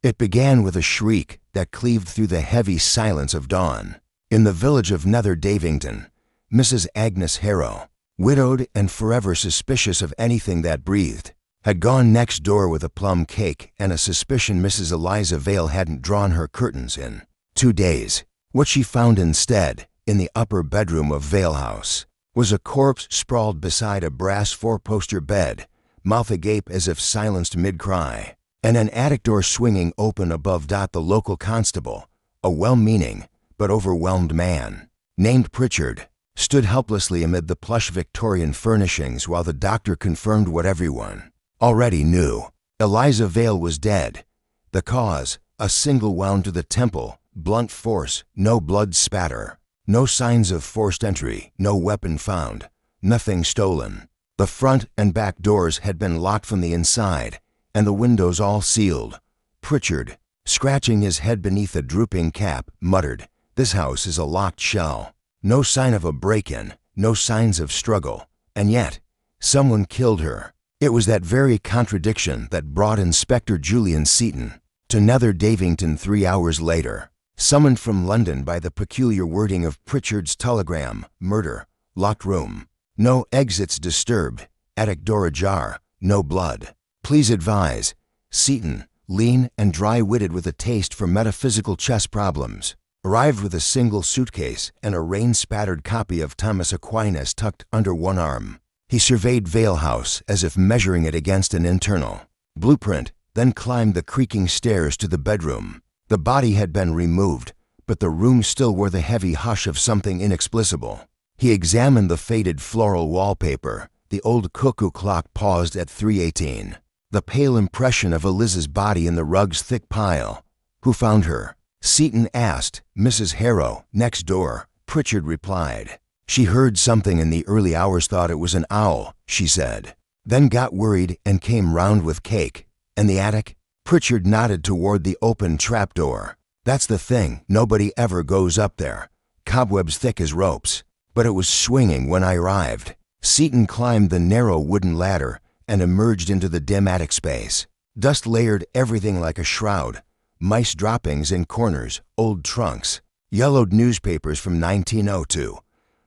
It began with a shriek that cleaved through the heavy silence of dawn. In the village of Nether Davington, Mrs. Agnes Harrow, widowed and forever suspicious of anything that breathed, had gone next door with a plum cake and a suspicion Mrs. Eliza Vale hadn't drawn her curtains in 2 days. What she found instead, in the upper bedroom of Vale House, was a corpse sprawled beside a brass four-poster bed, mouth agape as if silenced mid-cry, and an attic door swinging open above. The local constable, a well-meaning but overwhelmed man, named Pritchard, stood helplessly amid the plush Victorian furnishings while the doctor confirmed what everyone already knew. Eliza Vale was dead. The cause, a single wound to the temple, blunt force, no blood spatter, no signs of forced entry, no weapon found, nothing stolen. The front and back doors had been locked from the inside, and the windows all sealed. Pritchard, scratching his head beneath a drooping cap, muttered, "This house is a locked shell." No sign of a break-in, no signs of struggle, and yet, someone killed her. It was that very contradiction that brought Inspector Julian Seaton to Nether Davington 3 hours later, summoned from London by the peculiar wording of Pritchard's telegram: murder, locked room, no exits disturbed, attic door ajar, no blood. Please advise. Seaton, lean and dry-witted with a taste for metaphysical chess problems, arrived with a single suitcase and a rain-spattered copy of Thomas Aquinas tucked under one arm. He surveyed Vale House as if measuring it against an internal blueprint, then climbed the creaking stairs to the bedroom. The body had been removed, but the room still wore the heavy hush of something inexplicable. He examined the faded floral wallpaper. The old cuckoo clock paused at 3:18. The pale impression of Eliza's body in the rug's thick pile. Who found her? Seaton asked. Mrs. Harrow, next door. Pritchard replied. She heard something in the early hours, thought it was an owl, she said. Then got worried and came round with cake. And the attic? Pritchard nodded toward the open trapdoor. That's the thing, nobody ever goes up there. Cobwebs thick as ropes. But it was swinging when I arrived. Seaton climbed the narrow wooden ladder and emerged into the dim attic space. Dust layered everything like a shroud. Mice droppings in corners, old trunks, yellowed newspapers from 1902.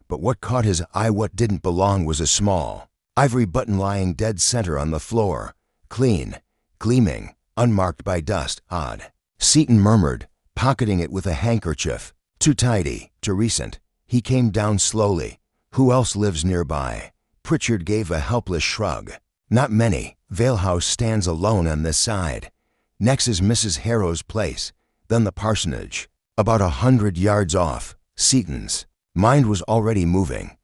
But what caught his eye, what didn't belong, was a small ivory button lying dead center on the floor, clean, gleaming, unmarked by dust. Odd. Seaton murmured, pocketing it with a handkerchief. Too tidy, too recent. He came down slowly. Who else lives nearby? Pritchard gave a helpless shrug. Not many. Vale House stands alone on this side. Next is Mrs. Harrow's place, then the parsonage. About 100 yards off, Seaton's mind was already moving.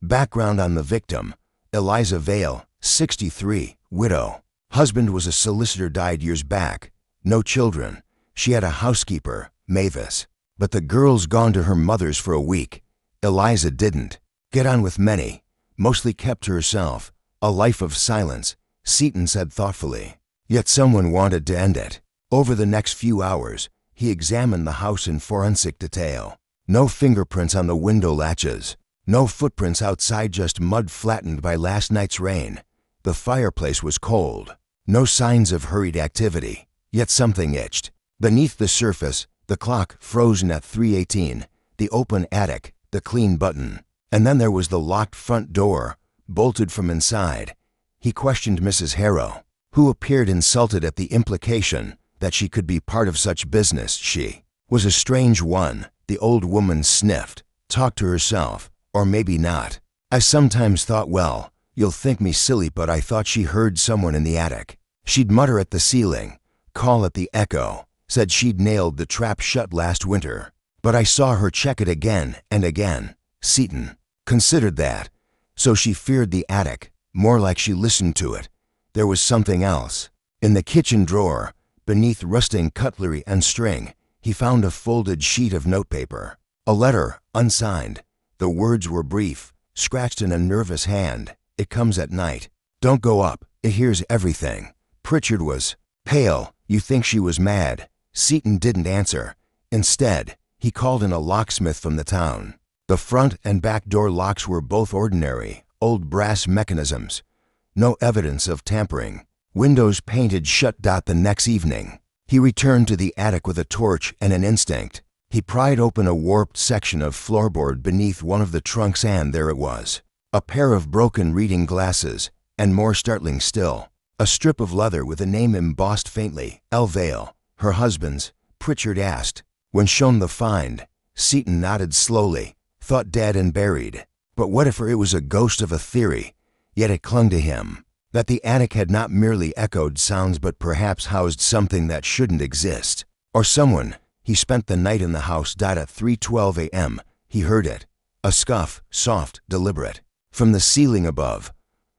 Background on the victim: Eliza Vale, 63, widow. Husband was a solicitor, died years back. No children. She had a housekeeper, Mavis. But the girl's gone to her mother's for a week. Eliza didn't get on with many, mostly kept to herself. A life of silence, Seaton said thoughtfully. Yet someone wanted to end it. Over the next few hours, he examined the house in forensic detail. No fingerprints on the window latches. No footprints outside, just mud flattened by last night's rain. The fireplace was cold. No signs of hurried activity. Yet something itched. Beneath the surface, the clock frozen at 3:18, the open attic, the clean button. And then there was the locked front door, bolted from inside. He questioned Mrs. Harrow, who appeared insulted at the implication that she could be part of such business. She was a strange one. The old woman sniffed, talked to herself, or maybe not. I sometimes thought, well, you'll think me silly, but I thought she heard someone in the attic. She'd mutter at the ceiling, call at the echo, said she'd nailed the trap shut last winter. But I saw her check it again and again. Seaton considered that. So she feared the attic, more like she listened to it. There was something else. In the kitchen drawer, beneath rusting cutlery and string, he found a folded sheet of notepaper. A letter, unsigned. The words were brief, scratched in a nervous hand. It comes at night. Don't go up. It hears everything. Pritchard was pale. You think she was mad? Seaton didn't answer. Instead, he called in a locksmith from the town. The front and back door locks were both ordinary, old brass mechanisms. No evidence of tampering. Windows painted shut. The next evening, He returned to the attic with a torch and an instinct. He pried open a warped section of floorboard beneath one of the trunks, and there it was. A pair of broken reading glasses, and more startling still, a strip of leather with a name embossed faintly, L. Vale, her husband's. Pritchard asked. When shown the find, Seaton nodded slowly, thought dead and buried. But what if it was a ghost of a theory? Yet it clung to him, that the attic had not merely echoed sounds but perhaps housed something that shouldn't exist. Or someone. He spent the night in the house. At 3:12 a.m., he heard it. A scuff, soft, deliberate, from the ceiling above.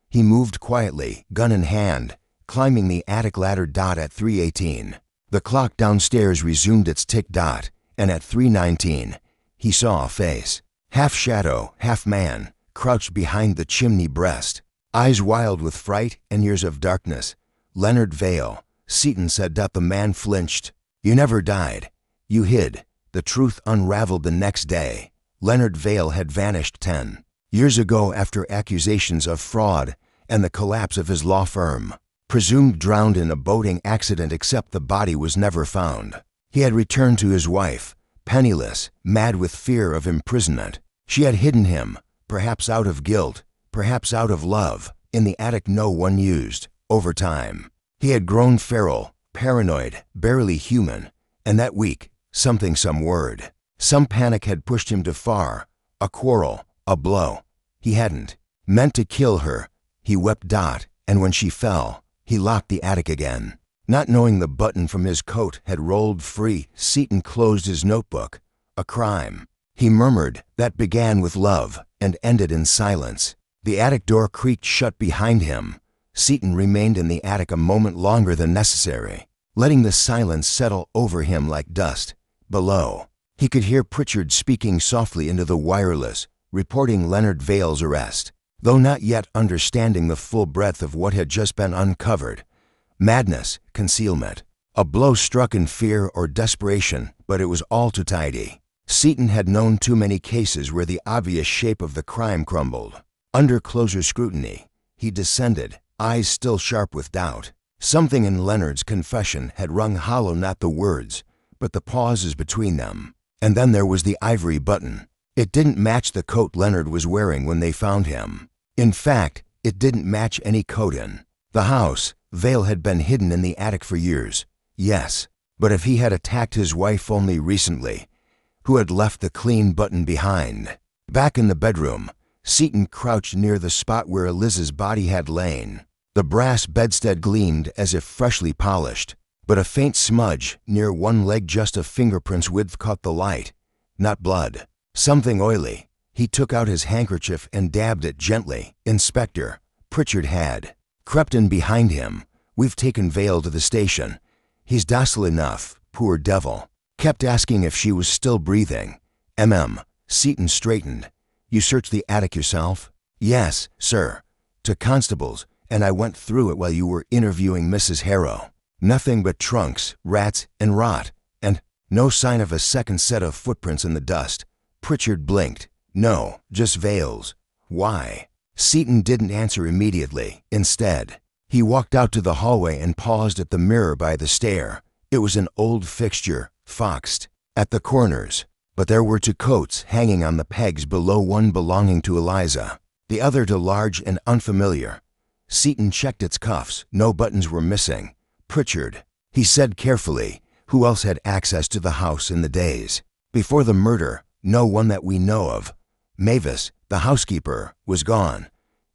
He moved quietly, gun in hand, climbing the attic ladder. At 3:18, the clock downstairs resumed its tick. And at 3:19, he saw a face, half shadow, half man, crouched behind the chimney breast, eyes wild with fright and years of darkness. Leonard Vale, Seaton said. The man flinched. You never died. You hid. The truth unraveled the next day. Leonard Vale had vanished 10 years ago after accusations of fraud and the collapse of his law firm. Presumed drowned in a boating accident, except the body was never found. He had returned to his wife, penniless, mad with fear of imprisonment. She had hidden him, perhaps out of guilt, perhaps out of love, in the attic no one used. Over time, he had grown feral, paranoid, barely human, and that week, some word, some panic had pushed him too far. A quarrel, a blow. He hadn't meant to kill her. He wept. And when she fell, he locked the attic again. Not knowing the button from his coat had rolled free, Seaton closed his notebook. A crime, he murmured, that began with love and ended in silence. The attic door creaked shut behind him. Seaton remained in the attic a moment longer than necessary, letting the silence settle over him like dust. Below, he could hear Pritchard speaking softly into the wireless, reporting Leonard Vale's arrest, though not yet understanding the full breadth of what had just been uncovered. Madness, concealment, a blow struck in fear or desperation, but it was all too tidy. Seaton had known too many cases where the obvious shape of the crime crumbled. Under closer scrutiny, he descended, eyes still sharp with doubt. Something in Leonard's confession had rung hollow, not the words, but the pauses between them. And then there was the ivory button. It didn't match the coat Leonard was wearing when they found him. In fact, it didn't match any coat in the house. Vale had been hidden in the attic for years. Yes, but if he had attacked his wife only recently, who had left the clean button behind? Back in the bedroom, Seaton crouched near the spot where Eliz's body had lain. The brass bedstead gleamed as if freshly polished, but a faint smudge near one leg, just a fingerprint's width, caught the light. Not blood. Something oily. He took out his handkerchief and dabbed it gently. Inspector, Pritchard had crept in behind him. We've taken Vale to the station. He's docile enough, poor devil. Kept asking if she was still breathing. Seaton straightened. You searched the attic yourself? Yes, sir. To constables, and I went through it while you were interviewing Mrs. Harrow. Nothing but trunks, rats, and rot, and no sign of a second set of footprints in the dust. Pritchard blinked. No, just Vale's. Why? Seaton didn't answer immediately. Instead, he walked out to the hallway and paused at the mirror by the stair. It was an old fixture, foxed at the corners, but there were 2 coats hanging on the pegs below, one belonging to Eliza, the other to large and unfamiliar. Seaton checked its cuffs. No buttons were missing. Pritchard, he said carefully. Who else had access to the house in the days before the murder? No one that we know of. Mavis, the housekeeper, was gone.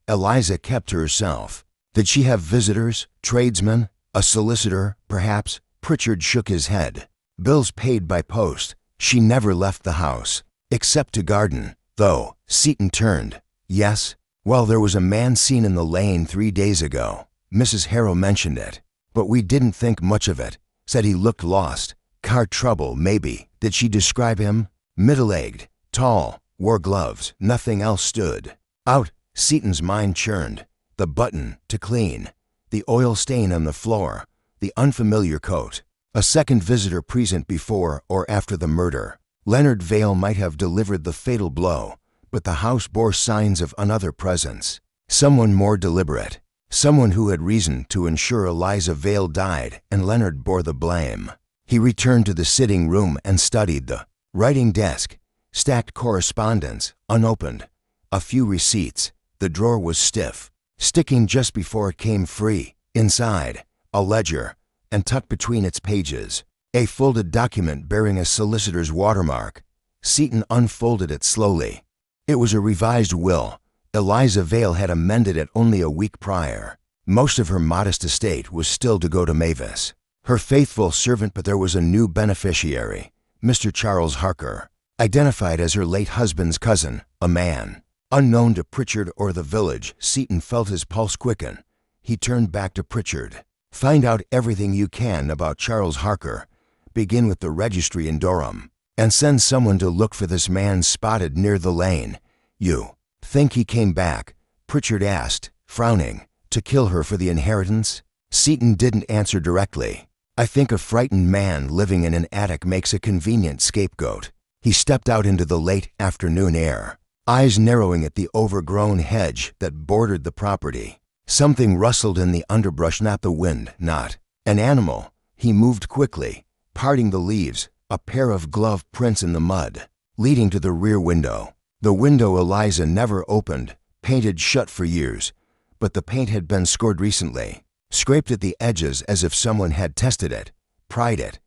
Eliza kept to herself. Did she have visitors, tradesmen, a solicitor, perhaps? Pritchard shook his head. Bills paid by post. She never left the house, except to garden, though. Seaton turned. Yes? Well, there was a man seen in the lane 3 days ago. Mrs. Harrow mentioned it, but we didn't think much of it. Said he looked lost. Car trouble, maybe. Did she describe him? Middle-aged, tall, wore gloves. Nothing else stood out. Seaton's mind churned. The button to clean, the oil stain on the floor, the unfamiliar coat. A second visitor present before or after the murder. Leonard Vale might have delivered the fatal blow, but the house bore signs of another presence. Someone more deliberate. Someone who had reason to ensure Eliza Vale died, and Leonard bore the blame. He returned to the sitting room and studied the writing desk, stacked correspondence, unopened, a few receipts. The drawer was stiff, sticking just before it came free. Inside, a ledger, and tucked between its pages, a folded document bearing a solicitor's watermark. Seaton unfolded it slowly. It was a revised will. Eliza Vale had amended it only a week prior. Most of her modest estate was still to go to Mavis, her faithful servant, but there was a new beneficiary, Mr. Charles Harker, identified as her late husband's cousin, a man unknown to Pritchard or the village. Seaton felt his pulse quicken. He turned back to Pritchard. Find out everything you can about Charles Harker. Begin with the registry in Durham, and send someone to look for this man spotted near the lane. You think he came back? Pritchard asked, frowning. To kill her for the inheritance? Seaton didn't answer directly. I think a frightened man living in an attic makes a convenient scapegoat. He stepped out into the late afternoon air, eyes narrowing at the overgrown hedge that bordered the property. Something rustled in the underbrush, not the wind, not an animal. He moved quickly, parting the leaves, a pair of glove prints in the mud, leading to the rear window. The window Eliza never opened, painted shut for years, but the paint had been scored recently, scraped at the edges as if someone had tested it, pried it,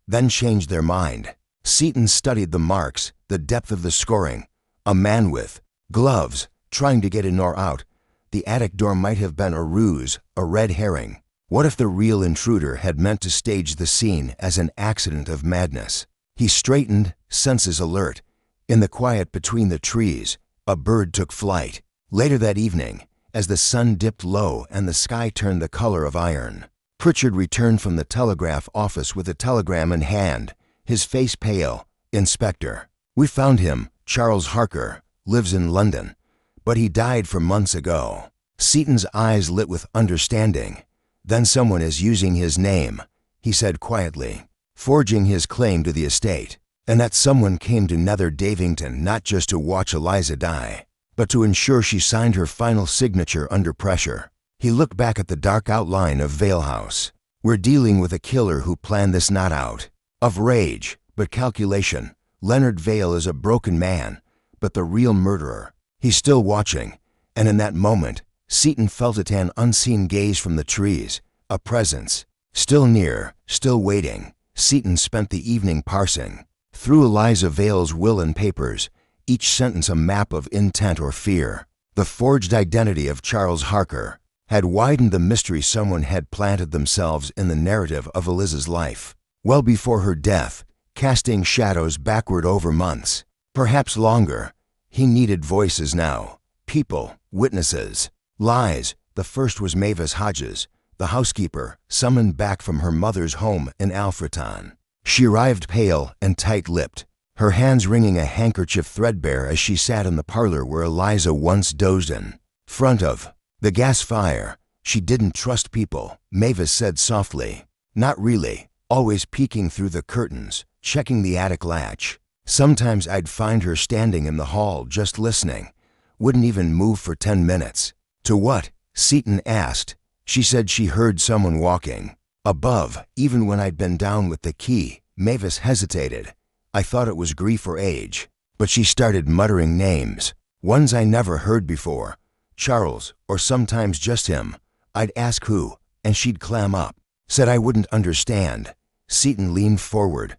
then changed their mind. Seaton studied the marks, the depth of the scoring. A man with gloves, trying to get in or out. The attic door might have been a ruse, a red herring. What if the real intruder had meant to stage the scene as an accident of madness? He straightened, senses alert. In the quiet between the trees, a bird took flight. Later that evening, as the sun dipped low and the sky turned the color of iron, Pritchard returned from the telegraph office with a telegram in hand, his face pale. Inspector, we found him. Charles Harker lives in London, but he died 4 months ago. Seaton's eyes lit with understanding. Then someone is using his name, he said quietly, forging his claim to the estate. And that someone came to Nether Davington not just to watch Eliza die, but to ensure she signed her final signature under pressure. He looked back at the dark outline of Vale House. We're dealing with a killer who planned this, not out of rage, but calculation. Leonard Vale is a broken man, but the real murderer, he's still watching. And in that moment, Seaton felt it, an unseen gaze from the trees, a presence, still near, still waiting. Seaton spent the evening parsing through Eliza Vale's will and papers, each sentence a map of intent or fear. The forged identity of Charles Harker had widened the mystery. Someone had planted themselves in the narrative of Eliza's life, well before her death, casting shadows backward over months, perhaps longer. He needed voices now, people, witnesses, lies. The first was Mavis Hodges, the housekeeper, summoned back from her mother's home in Alfreton. She arrived pale and tight-lipped, her hands wringing a handkerchief threadbare as she sat in the parlor where Eliza once dozed in front of the gas fire. She didn't trust people, Mavis said softly. Not really, always peeking through the curtains, checking the attic latch. Sometimes I'd find her standing in the hall just listening, wouldn't even move for 10 minutes. To what? Seaton asked. She said she heard someone walking above, even when I'd been down with the key. Mavis hesitated. I thought it was grief or age, but she started muttering names, ones I never heard before. Charles, or sometimes just him. I'd ask who, and she'd clam up. Said I wouldn't understand. Seaton leaned forward.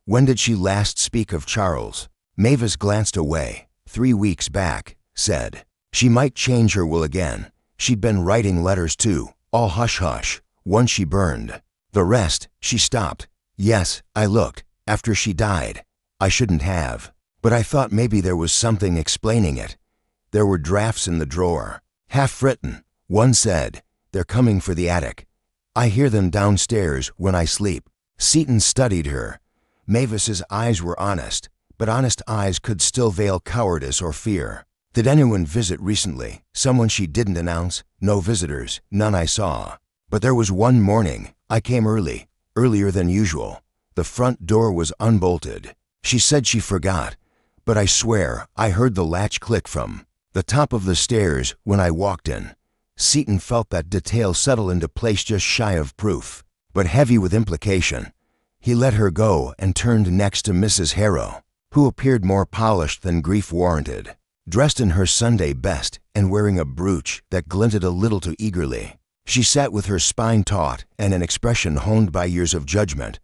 When did she last speak of Charles? Mavis glanced away. 3 weeks back, said. She might change her will again. She'd been writing letters too, all hush-hush. One she burned. The rest, she stopped. Yes, I looked. After she died. I shouldn't have. But I thought maybe there was something explaining it. There were drafts in the drawer, half-written. One said, they're coming for the attic. I hear them downstairs when I sleep. Seaton studied her. Mavis's eyes were honest, but honest eyes could still veil cowardice or fear. Did anyone visit recently? Someone she didn't announce? No visitors, none I saw. But there was one morning. I came early, earlier than usual. The front door was unbolted. She said she forgot, but I swear I heard the latch click from the top of the stairs when I walked in. Seaton felt that detail settle into place just shy of proof, but heavy with implication. He let her go and turned next to Mrs. Harrow, who appeared more polished than grief warranted, dressed in her Sunday best and wearing a brooch that glinted a little too eagerly. She sat with her spine taut and an expression honed by years of judgment.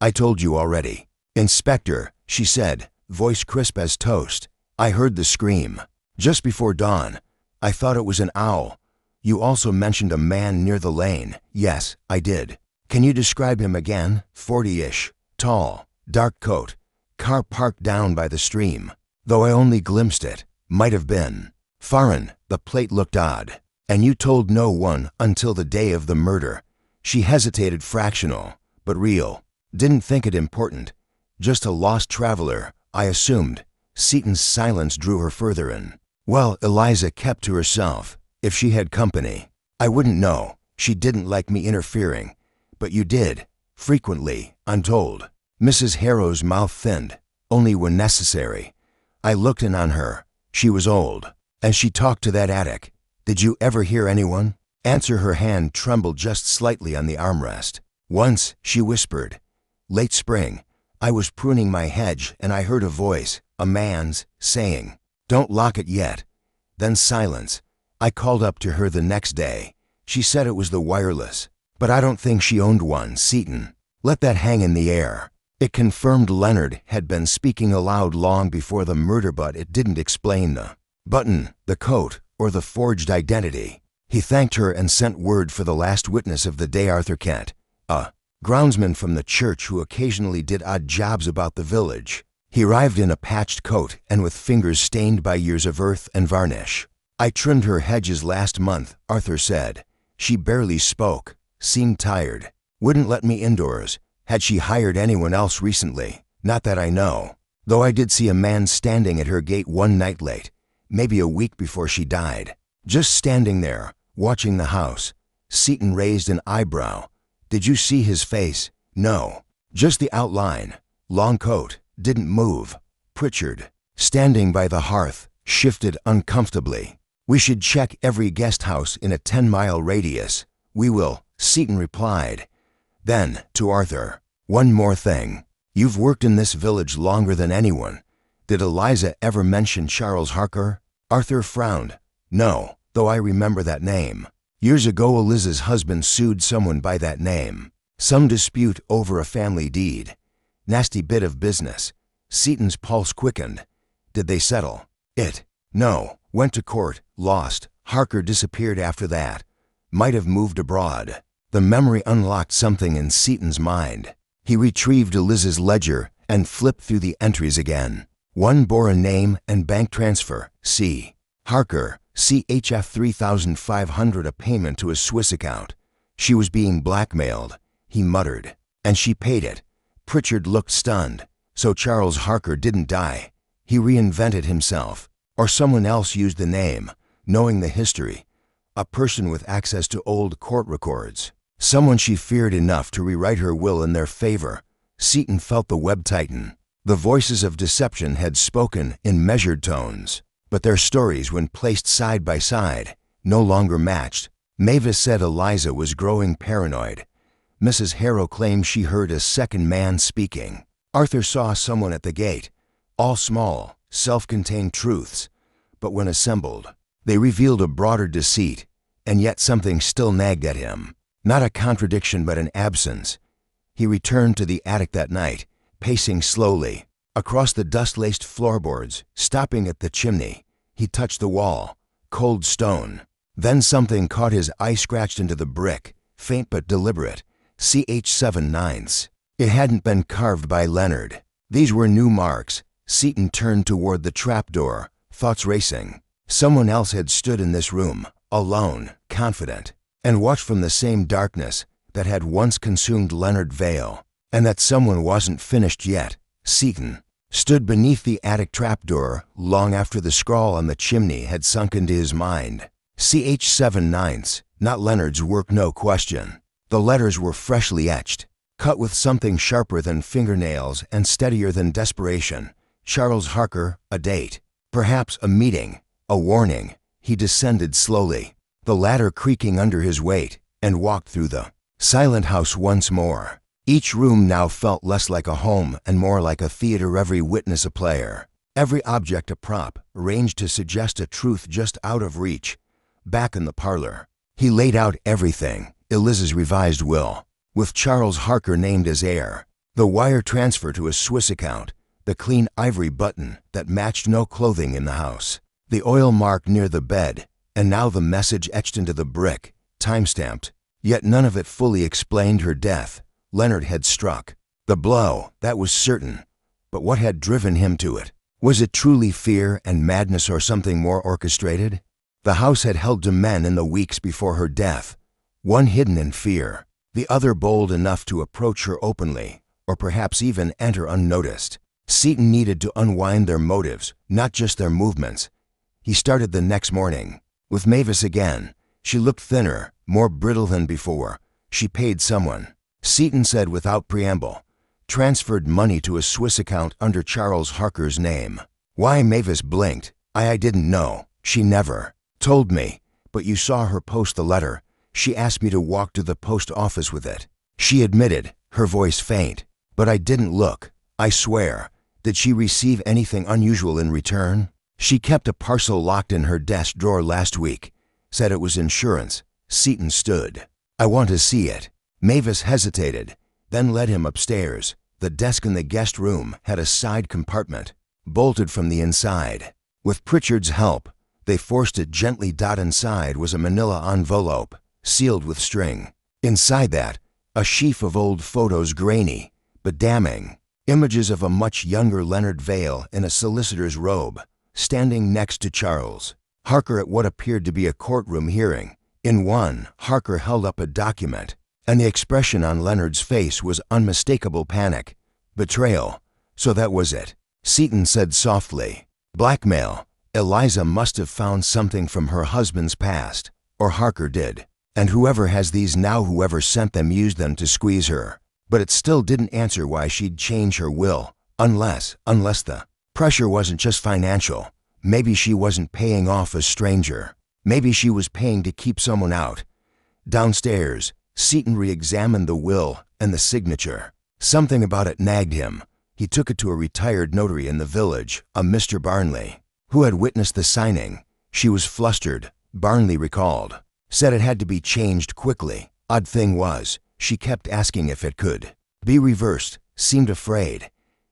"I told you already." "Inspector," she said, voice crisp as toast, "I heard the scream. Just before dawn. I thought it was an owl. You also mentioned a man near the lane." "Yes, I did." "Can you describe him again?" 40-ish, tall, dark coat, car parked down by the stream. "Though I only glimpsed it. Might have been foreign." The plate looked odd. "And you told no one until the day of the murder." She hesitated. "Fractional, but real. Didn't think it important. Just a lost traveler, I assumed." Seaton's silence drew her further in. "Well, Eliza kept to herself. If she had company, I wouldn't know. She didn't like me interfering. But you did. Frequently, I'm told." Mrs. Harrow's mouth thinned. "Only when necessary." I looked in on her. She was old. "And she talked to that attic. Did you ever hear anyone answer?" Her hand trembled just slightly on the armrest. "Once," she whispered. "Late spring. I was pruning my hedge and I heard a voice, a man's, saying, 'Don't lock it yet.' Then silence. I called up to her the next day. She said it was the wireless. But I don't think she owned one." Seaton let that hang in the air. It confirmed Leonard had been speaking aloud long before the murder, but it didn't explain the button, the coat, or the forged identity. He thanked her and sent word for the last witness of the day, Arthur Kent, a groundsman from the church who occasionally did odd jobs about the village. He arrived in a patched coat and with fingers stained by years of earth and varnish. "I trimmed her hedges last month," Arthur said. "She barely spoke, seemed tired, wouldn't let me indoors. Had she hired anyone else recently? Not that I know, though I did see a man standing at her gate one night late, maybe a week before she died. Just standing there, watching the house." Seaton raised an eyebrow. "Did you see his face?" "No, just the outline. Long coat, didn't move." Pritchard, standing by the hearth, shifted uncomfortably. "We should check every guest house in a 10-mile radius." "We will," Seaton replied. Then, to Arthur, "One more thing. You've worked in this village longer than anyone. Did Eliza ever mention Charles Harker?" Arthur frowned. "No, though I remember that name. Years ago Eliza's husband sued someone by that name. Some dispute over a family deed. Nasty bit of business." Seaton's pulse quickened. "Did they settle it?" "No. Went to court, lost. Harker disappeared after that. Might have moved abroad." The memory unlocked something in Seaton's mind. He retrieved Eliza's ledger and flipped through the entries again. One bore a name and bank transfer, C. Harker, CHF 3,500, a payment to a Swiss account. She was being blackmailed, he muttered, and she paid it. Pritchard looked stunned. So Charles Harker didn't die. He reinvented himself, or someone else used the name, knowing the history. A person with access to old court records. Someone she feared enough to rewrite her will in their favor. Seaton felt the web tighten. The voices of deception had spoken in measured tones, but their stories, when placed side by side, no longer matched. Mavis said Eliza was growing paranoid. Mrs. Harrow claimed she heard a second man speaking. Arthur saw someone at the gate. All small, self-contained truths, but when assembled, they revealed a broader deceit, and yet something still nagged at him. Not a contradiction, but an absence. He returned to the attic that night, pacing slowly. Across the dust-laced floorboards, stopping at the chimney, he touched the wall, cold stone. Then something caught his eye, scratched into the brick, faint but deliberate, CH 7/9. It hadn't been carved by Leonard. These were new marks. Seaton turned toward the trapdoor, thoughts racing. Someone else had stood in this room, alone, confident, and watched from the same darkness that had once consumed Leonard Vale. And that someone wasn't finished yet. Seaton stood beneath the attic trapdoor long after the scrawl on the chimney had sunk into his mind. CH 7/9, not Leonard's work, no question. The letters were freshly etched, cut with something sharper than fingernails and steadier than desperation. Charles Harker, a date, perhaps a meeting, a warning. He descended slowly. the ladder creaking under his weight, and walked through the silent house once more. Each room now felt less like a home and more like a theater, every witness a player, every object a prop, arranged to suggest a truth just out of reach. Back in the parlor, he laid out everything: Eliza's revised will, with Charles Harker named as heir, the wire transfer to a Swiss account, the clean ivory button that matched no clothing in the house, the oil mark near the bed, and now the message etched into the brick, time-stamped. Yet none of it fully explained her death. Leonard had struck the blow, that was certain. But what had driven him to it? Was it truly fear and madness, or something more orchestrated? The house had held two men in the weeks before her death, one hidden in fear, the other bold enough to approach her openly, or perhaps even enter unnoticed. Seaton needed to unwind their motives, not just their movements. He started the next morning with Mavis again. She looked thinner, more brittle than before. She paid someone, Seaton said without preamble, transferred money to a Swiss account under Charles Harker's name. Why? Mavis blinked. I didn't know. She never told me. But you saw her post the letter. She asked me to walk to the post office with it, she admitted, her voice faint. But I didn't look, I swear. Did she receive anything unusual in return? She kept a parcel locked in her desk drawer last week. Said it was insurance. Seaton stood. I want to see it. Mavis hesitated, then led him upstairs. The desk in the guest room had a side compartment, bolted from the inside. With Pritchard's help, they forced it gently. Inside was a manila envelope, sealed with string. Inside that, a sheaf of old photos, grainy but damning. Images of a much younger Leonard Vail in a solicitor's robe, standing next to Charles Harker at what appeared to be a courtroom hearing. In one, Harker held up a document, and the expression on Leonard's face was unmistakable panic. Betrayal. So that was it, Seaton said softly. Blackmail. Eliza must have found something from her husband's past, or Harker did. And whoever has these now, whoever sent them, used them to squeeze her. But it still didn't answer why she'd change her will, unless the pressure wasn't just financial. Maybe she wasn't paying off a stranger. Maybe she was paying to keep someone out. Downstairs, Seaton re-examined the will and the signature. Something about it nagged him. He took it to a retired notary in the village, a Mr. Barnley, who had witnessed the signing. She was flustered, Barnley recalled. Said it had to be changed quickly. Odd thing was, she kept asking if it could be reversed, seemed afraid.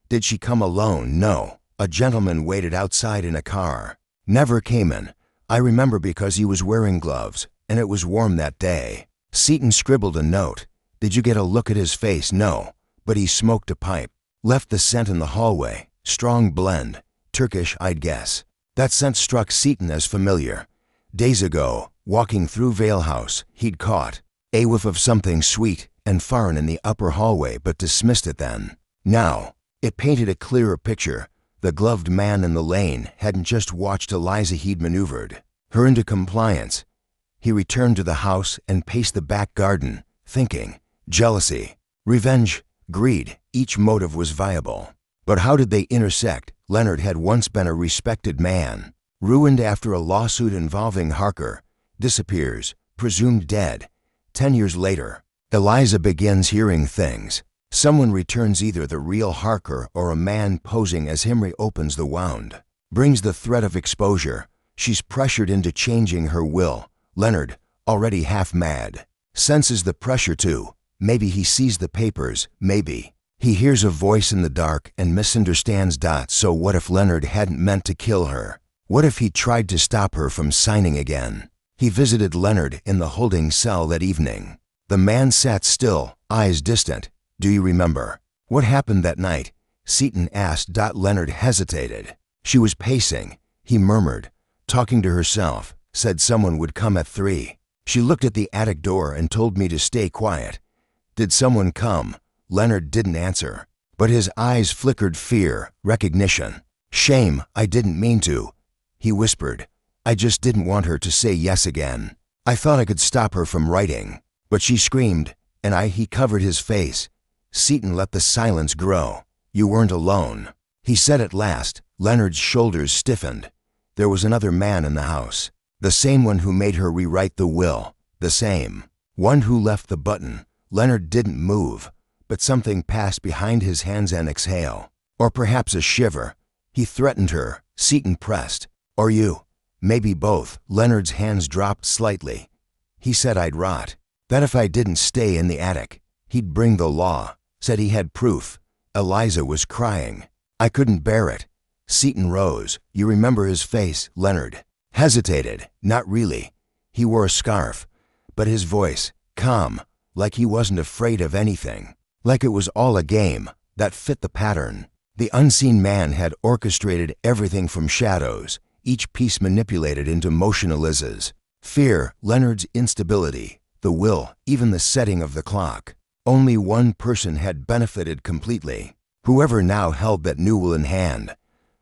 Did she come alone? No. A gentleman waited outside in a car. Never came in. I remember because he was wearing gloves, and it was warm that day. Seaton scribbled a note. Did you get a look at his face? No. But he smoked a pipe. Left the scent in the hallway. Strong blend. Turkish, I'd guess. That scent struck Seaton as familiar. Days ago, walking through Vale House, he'd caught a whiff of something sweet and foreign in the upper hallway, but dismissed it then. Now, it painted a clearer picture. The gloved man in the lane hadn't just watched Eliza, he'd maneuvered her into compliance. He returned to the house and paced the back garden, thinking. Jealousy, revenge, greed, each motive was viable. But how did they intersect? Leonard had once been a respected man, ruined after a lawsuit involving Harker, disappears, presumed dead. 10 years later, Eliza begins hearing things. Someone returns either the real Harker or a man posing as him. Reopens the wound, brings the threat of exposure. She's pressured into changing her will. Leonard, already half mad, senses the pressure too. Maybe he sees the papers, maybe he hears a voice in the dark and misunderstands. So what if Leonard hadn't meant to kill her? What if he tried to stop her from signing again? He visited Leonard in the holding cell that evening. The man sat still, eyes distant. Do you remember what happened that night? Seaton asked. Leonard hesitated. She was pacing. He murmured, talking to herself. Said someone would come at 3. She looked at the attic door and told me to stay quiet. Did someone come? Leonard didn't answer, but his eyes flickered fear, recognition. Shame. I didn't mean to, he whispered. I just didn't want her to say yes again. I thought I could stop her from writing, but she screamed, and he covered his face. Seaton let the silence grow. You weren't alone, he said at last. Leonard's shoulders stiffened. There was another man in the house. The same one who made her rewrite the will. The same one who left the button. Leonard didn't move, but something passed behind his hands, an exhale. Or perhaps a shiver. He threatened her. Seton pressed. Or you. Maybe both. Leonard's hands dropped slightly. He said I'd rot. That if I didn't stay in the attic, he'd bring the law. Said he had proof. Eliza was crying. I couldn't bear it. Seton rose. You remember his face? Leonard hesitated. Not really. He wore a scarf. But his voice, calm, like he wasn't afraid of anything. Like it was all a game that fit the pattern. The unseen man had orchestrated everything from shadows, each piece manipulated into motion. Eliza's fear, Leonard's instability, the will, even the setting of the clock. Only one person had benefited completely. Whoever now held that new will in hand.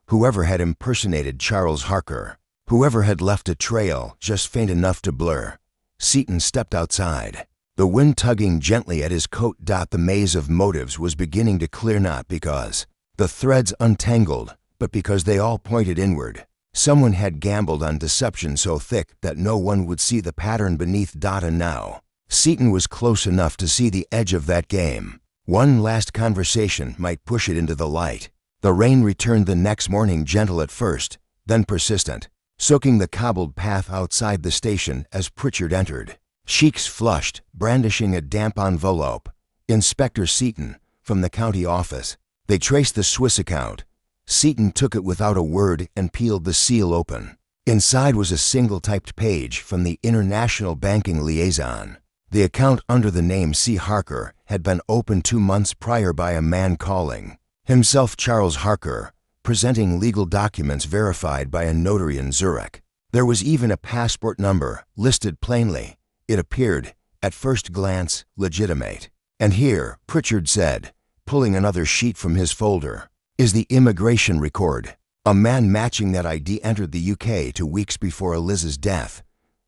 Whoever had impersonated Charles Harker. Whoever had left a trail just faint enough to blur. Seton stepped outside, the wind tugging gently at his coat. The maze of motives was beginning to clear, not because the threads untangled, but because they all pointed inward. Someone had gambled on deception so thick that no one would see the pattern beneath. And now, Seton was close enough to see the edge of that game. One last conversation might push it into the light. The rain returned the next morning, gentle at first, then persistent, soaking the cobbled path outside the station as Pritchard entered. Cheeks flushed, brandishing a damp envelope. Inspector Seton, from the county office. They traced the Swiss account. Seton took it without a word and peeled the seal open. Inside was a single typed page from the International Banking Liaison. The account under the name C. Harker had been opened 2 months prior by a man calling himself Charles Harker, presenting legal documents verified by a notary in Zurich. There was even a passport number listed plainly. It appeared, at first glance, legitimate. And here, Pritchard said, pulling another sheet from his folder, is the immigration record. A man matching that ID entered the UK 2 weeks before Eliza's death.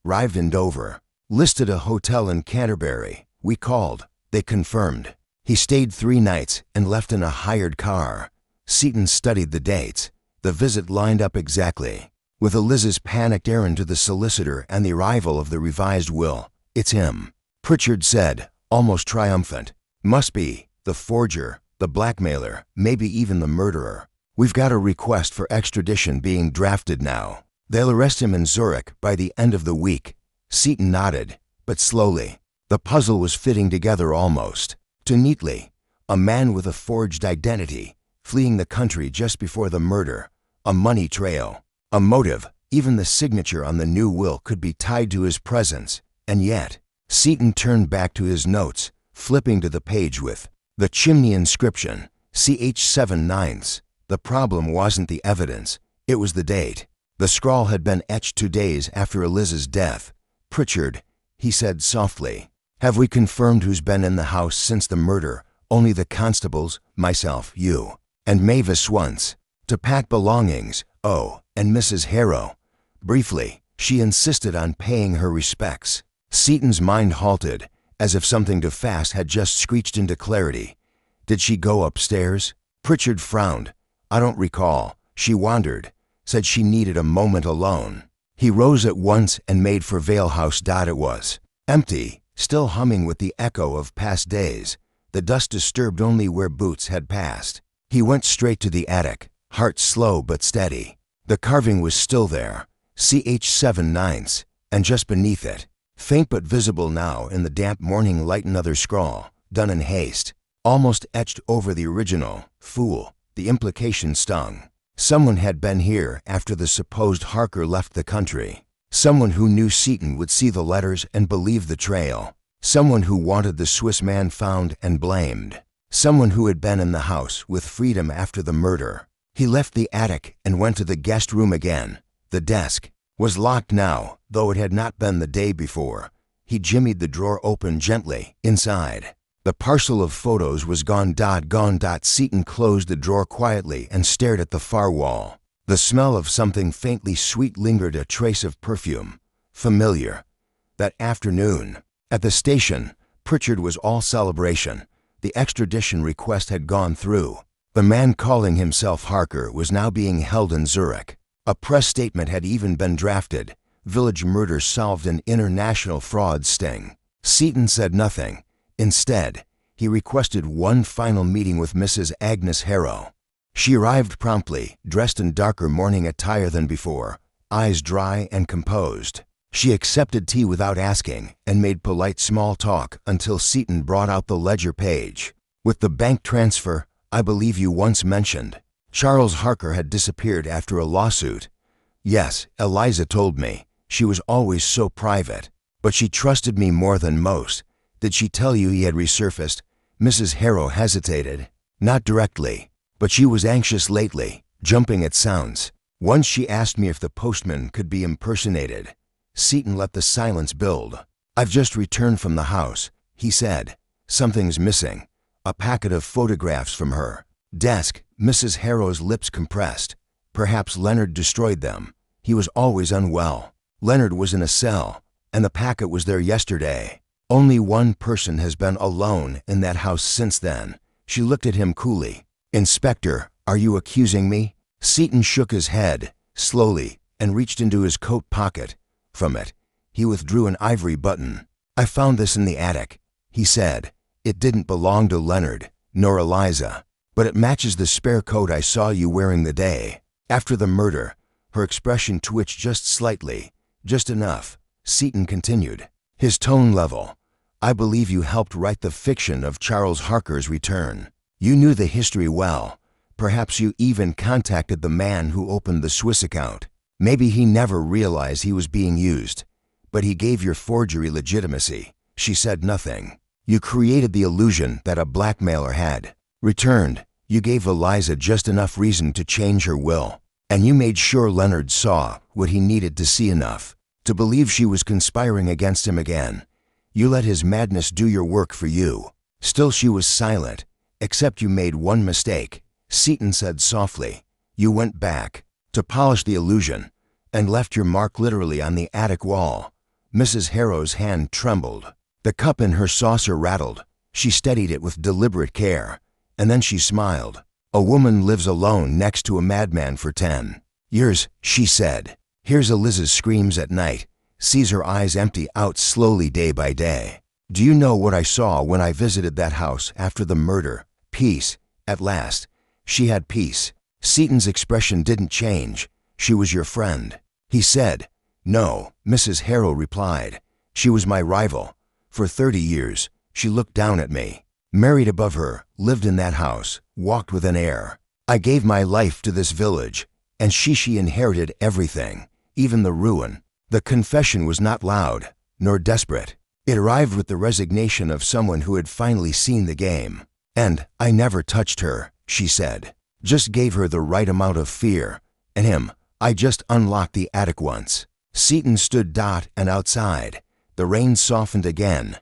Arrived in Dover. Listed a hotel in Canterbury. We called. They confirmed. He stayed 3 nights and left in a hired car. Seton studied the dates. The visit lined up exactly with Eliza's panicked errand to the solicitor and the arrival of the revised will. It's him, Pritchard said, almost triumphant. Must be the forger, the blackmailer, maybe even the murderer. We've got a request for extradition being drafted now. They'll arrest him in Zurich by the end of the week. Seton nodded, but slowly. The puzzle was fitting together almost too neatly. A man with a forged identity, fleeing the country just before the murder. A money trail, a motive. Even the signature on the new will could be tied to his presence. And yet, Seton turned back to his notes, flipping to the page with the chimney inscription, CH7/9. The problem wasn't the evidence, it was the date. The scrawl had been etched 2 days after Eliza's death. Pritchard, he said softly, have we confirmed who's been in the house since the murder? Only the constables, myself, you, and Mavis once, to pack belongings. Oh, and Mrs. Harrow. Briefly, she insisted on paying her respects. Seton's mind halted, as if something too fast had just screeched into clarity. Did she go upstairs? Pritchard frowned. I don't recall. She wandered, said she needed a moment alone. He rose at once and made for Vale House. It was empty, still humming with the echo of past days, the dust disturbed only where boots had passed. He went straight to the attic, heart slow but steady. The carving was still there, CH7/9, and just beneath it, faint but visible now in the damp morning light, another scrawl, done in haste, almost etched over the original. Fool, the implication stung. Someone had been here after the supposed Harker left the country. Someone who knew Seton would see the letters and believe the trail. Someone who wanted the Swiss man found and blamed. Someone who had been in the house with freedom after the murder. He left the attic and went to the guest room again. The desk was locked now, though it had not been the day before. He jimmied the drawer open gently. Inside, the parcel of photos was gone. Seton closed the drawer quietly and stared at the far wall. The smell of something faintly sweet lingered, a trace of perfume. Familiar. That afternoon, at the station, Pritchard was all celebration. The extradition request had gone through. The man calling himself Harker was now being held in Zurich. A press statement had even been drafted. village murder solved an international fraud sting. Seaton said nothing. Instead, he requested one final meeting with Mrs. Agnes Harrow. She arrived promptly, dressed in darker morning attire than before, eyes dry and composed. She accepted tea without asking and made polite small talk until Seaton brought out the ledger page. With the bank transfer, I believe you once mentioned, Charles Harker had disappeared after a lawsuit. Yes, Eliza told me. She was always so private. But she trusted me more than most. Did she tell you he had resurfaced? Mrs. Harrow hesitated. Not directly, but she was anxious lately, jumping at sounds. Once she asked me if the postman could be impersonated. Seaton let the silence build. I've just returned from the house, he said. Something's missing. A packet of photographs from her desk. Mrs. Harrow's lips compressed. Perhaps Leonard destroyed them. He was always unwell. Leonard was in a cell, and the packet was there yesterday. Only one person has been alone in that house since then. She looked at him coolly. Inspector, are you accusing me? Seaton shook his head, slowly, and reached into his coat pocket. From it, he withdrew an ivory button. I found this in the attic, he said. It didn't belong to Leonard, nor Eliza, but it matches the spare coat I saw you wearing the day after the murder. Her expression twitched just slightly, just enough. Seaton continued, his tone level. I believe you helped write the fiction of Charles Harker's return. You knew the history well. Perhaps you even contacted the man who opened the Swiss account. Maybe he never realized he was being used, but he gave your forgery legitimacy. She said nothing. You created the illusion that a blackmailer had returned. You gave Eliza just enough reason to change her will, and you made sure Leonard saw what he needed to see enough to believe she was conspiring against him again. You let his madness do your work for you. Still she was silent, except you made one mistake. Seaton said softly. You went back to polish the illusion and left your mark literally on the attic wall. Mrs. Harrow's hand trembled. The cup in her saucer rattled. She steadied it with deliberate care, and then she smiled. A woman lives alone next to a madman for 10 years, she said. Hears Eliza's screams at night, sees her eyes empty out slowly day by day. Do you know what I saw when I visited that house after the murder? Peace. At last, she had peace. Seaton's expression didn't change. She was your friend. He said. No, Mrs. Harrow replied. She was my rival. For 30 years, she looked down at me. Married above her, lived in that house, walked with an air. I gave my life to this village, and she inherited everything, even the ruin. The confession was not loud, nor desperate. It arrived with the resignation of someone who had finally seen the game. And I never touched her, she said. Just gave her the right amount of fear. And him, I just unlocked the attic once. Seaton stood dot and outside. The rain softened again,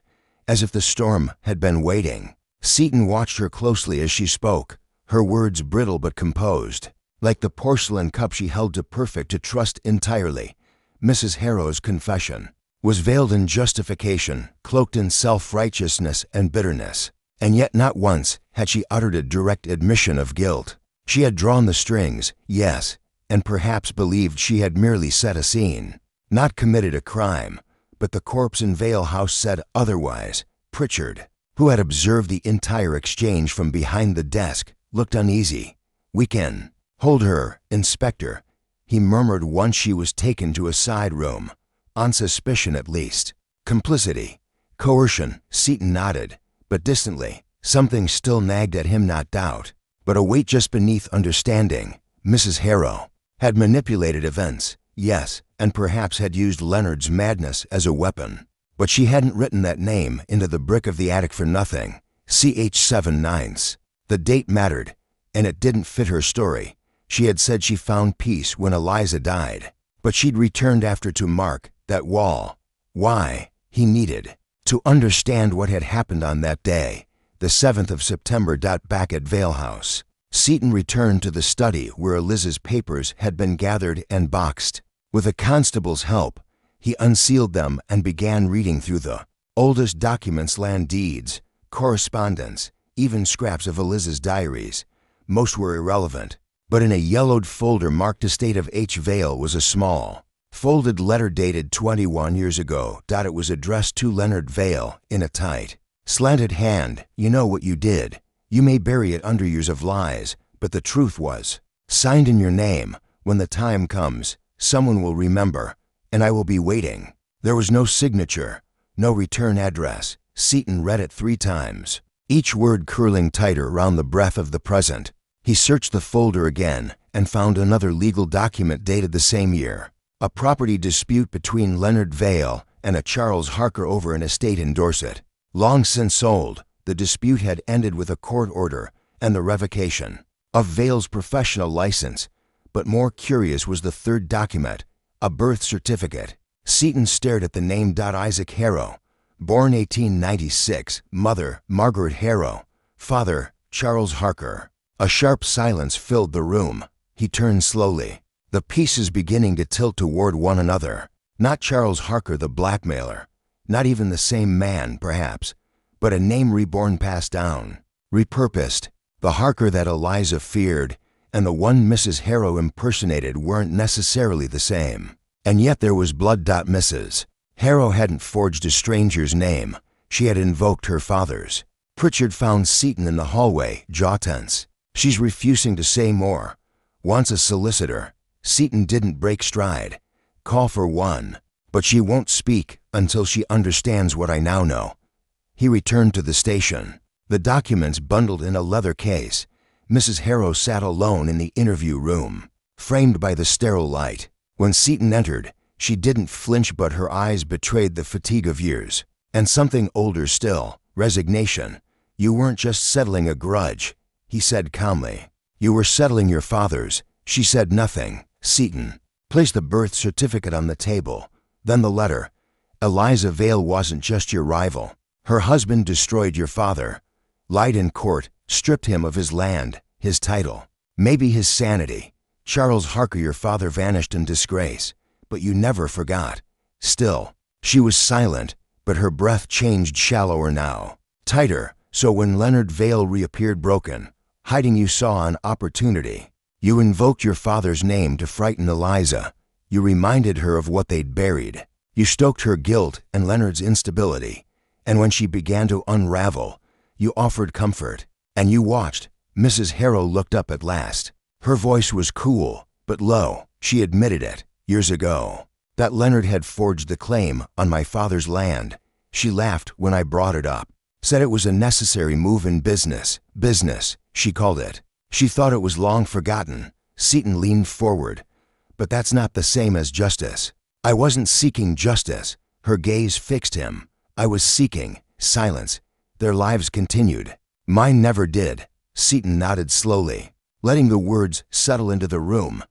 as if the storm had been waiting. Seaton watched her closely as she spoke, her words brittle but composed, like the porcelain cup she held to perfect to trust entirely. Mrs. Harrow's confession was veiled in justification, cloaked in self-righteousness and bitterness, and yet not once had she uttered a direct admission of guilt. She had drawn the strings, yes, and perhaps believed she had merely set a scene, not committed a crime, but the corpse in Vale House said otherwise. Pritchard, who had observed the entire exchange from behind the desk, looked uneasy. We can hold her, Inspector, he murmured once she was taken to a side room. On suspicion at least. Complicity. Coercion. Seaton nodded, but distantly. Something still nagged at him, not doubt, but a weight just beneath understanding. Mrs. Harrow had manipulated events, yes, and perhaps had used Leonard's madness as a weapon. But she hadn't written that name into the brick of the attic for nothing. CH 7/9. The date mattered, and it didn't fit her story. She had said she found peace when Eliza died, but she'd returned after to mark that wall. Why? He needed to understand what had happened on that day, the 7th of September. Back at Vale House, Seaton returned to the study where Eliza's papers had been gathered and boxed. With a constable's help, he unsealed them and began reading through the oldest documents, land deeds, correspondence, even scraps of Eliza's diaries. Most were irrelevant, but in a yellowed folder marked estate of H. Vale was a small, Folded letter dated 21 years ago. It was addressed to Leonard Vale in a tight, slanted hand. You know what you did. You may bury it under years of lies, but the truth was signed in your name. When the time comes, someone will remember, and I will be waiting. There was no signature, no return address. Seton read it 3 times, each word curling tighter round the breath of the present. He searched the folder again and found another legal document dated the same year. A property dispute between Leonard Vale and a Charles Harker over an estate in Dorset. Long since sold, the dispute had ended with a court order and the revocation of Vale's professional license. But more curious was the third document, a birth certificate. Seton stared at the name. Isaac Harrow, born 1896, mother Margaret Harrow, father Charles Harker. A sharp silence filled the room. He turned slowly, the pieces beginning to tilt toward one another. Not Charles Harker the blackmailer, not even the same man perhaps, but a name reborn, passed down, repurposed. The Harker that Eliza feared and the one Mrs. Harrow impersonated weren't necessarily the same. And yet there was blood. Mrs. Harrow hadn't forged a stranger's name. She had invoked her father's. Pritchard found Seton in the hallway, jaw tense. She's refusing to say more. Wants a solicitor. Seton didn't break stride. Call for one. But she won't speak until she understands what I now know. He returned to the station, the documents bundled in a leather case. Mrs. Harrow sat alone in the interview room, framed by the sterile light. When Seton entered, she didn't flinch, but her eyes betrayed the fatigue of years, and something older still, resignation. You weren't just settling a grudge, he said calmly. You were settling your father's. She said nothing. Seton placed the birth certificate on the table, then the letter. Eliza Vale wasn't just your rival. Her husband destroyed your father, lied in court, stripped him of his land, his title, maybe his sanity. Charles Harker, your father, vanished in disgrace, but you never forgot. Still, she was silent, but her breath changed, shallower now, tighter. So when Leonard Vale reappeared broken, hiding, you saw an opportunity. You invoked your father's name to frighten Eliza. You reminded her of what they'd buried. You stoked her guilt and Leonard's instability. And when she began to unravel, you offered comfort. And you watched. Mrs. Harrow looked up at last. Her voice was cool, but low. She admitted it, years ago, that Leonard had forged the claim on my father's land. She laughed when I brought it up. Said it was a necessary move in business. Business, she called it. She thought it was long forgotten. Seton leaned forward. But that's not the same as justice. I wasn't seeking justice. Her gaze fixed him. I was seeking silence. Their lives continued. Mine never did. Seton nodded slowly, letting the words settle into the room.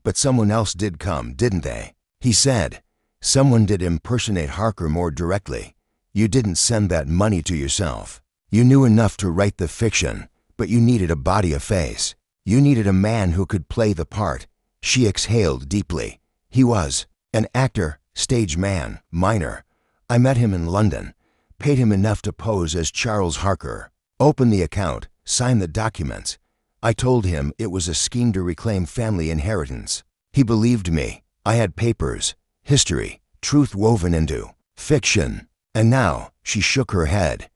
But someone else did come, didn't they? He said. Someone did impersonate Harker more directly. You didn't send that money to yourself. You knew enough to write the fiction, but you needed a body, a face. You needed a man who could play the part. She exhaled deeply. He was an actor, stage man, minor. I met him in London, paid him enough to pose as Charles Harker, open the account, sign the documents. I told him it was a scheme to reclaim family inheritance. He believed me. I had papers, history, truth woven into fiction. And now, she shook her head.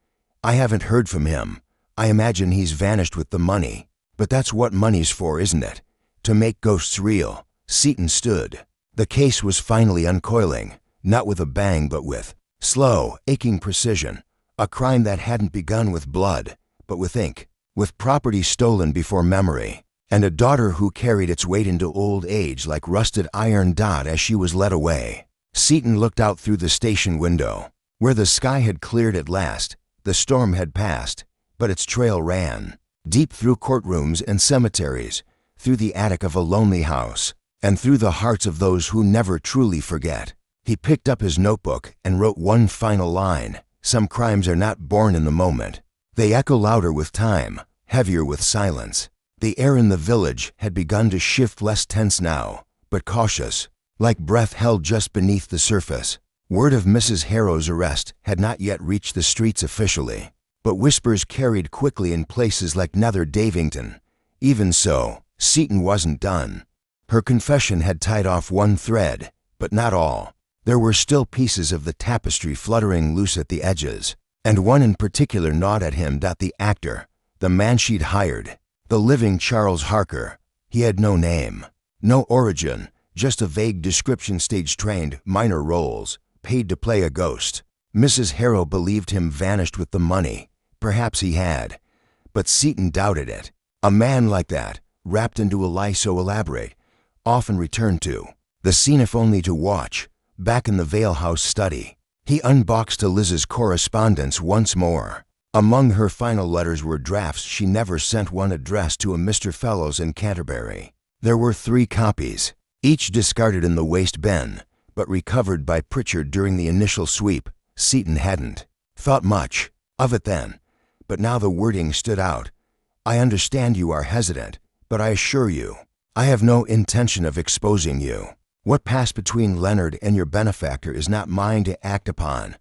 I haven't heard from him. I imagine he's vanished with the money. But that's what money's for, isn't it? To make ghosts real. Seton stood. The case was finally uncoiling, not with a bang but with slow, aching precision. A crime that hadn't begun with blood, but with ink, with property stolen before memory, and a daughter who carried its weight into old age like rusted iron. As she was led away, Seton looked out through the station window, where the sky had cleared at last. The storm had passed, but its trail ran deep through courtrooms and cemeteries, through the attic of a lonely house, and through the hearts of those who never truly forget. He picked up his notebook and wrote one final line. Some crimes are not born in the moment. They echo louder with time, heavier with silence. The air in the village had begun to shift, less tense now, but cautious, like breath held just beneath the surface. Word of Mrs. Harrow's arrest had not yet reached the streets officially, but whispers carried quickly in places like Nether Davington. Even so, Seton wasn't done. Her confession had tied off one thread, but not all. There were still pieces of the tapestry fluttering loose at the edges, and one in particular gnawed at him. The actor, the man she'd hired, the living Charles Harker. He had no name, no origin, just a vague description. Stage-trained, minor roles, paid to play a ghost. Mrs. Harrow believed him vanished with the money. Perhaps he had, but Seton doubted it. A man like that, wrapped into a lie so elaborate, often returned to the scene if only to watch, back in the Vale House study. He unboxed Liz's correspondence once more. Among her final letters were drafts she never sent, one addressed to a Mr. Fellows in Canterbury. There were 3 copies, each discarded in the waste bin, but recovered by Pritchard during the initial sweep. Seton hadn't thought much of it then, but now the wording stood out. I understand you are hesitant, but I assure you, I have no intention of exposing you. What passed between Leonard and your benefactor is not mine to act upon.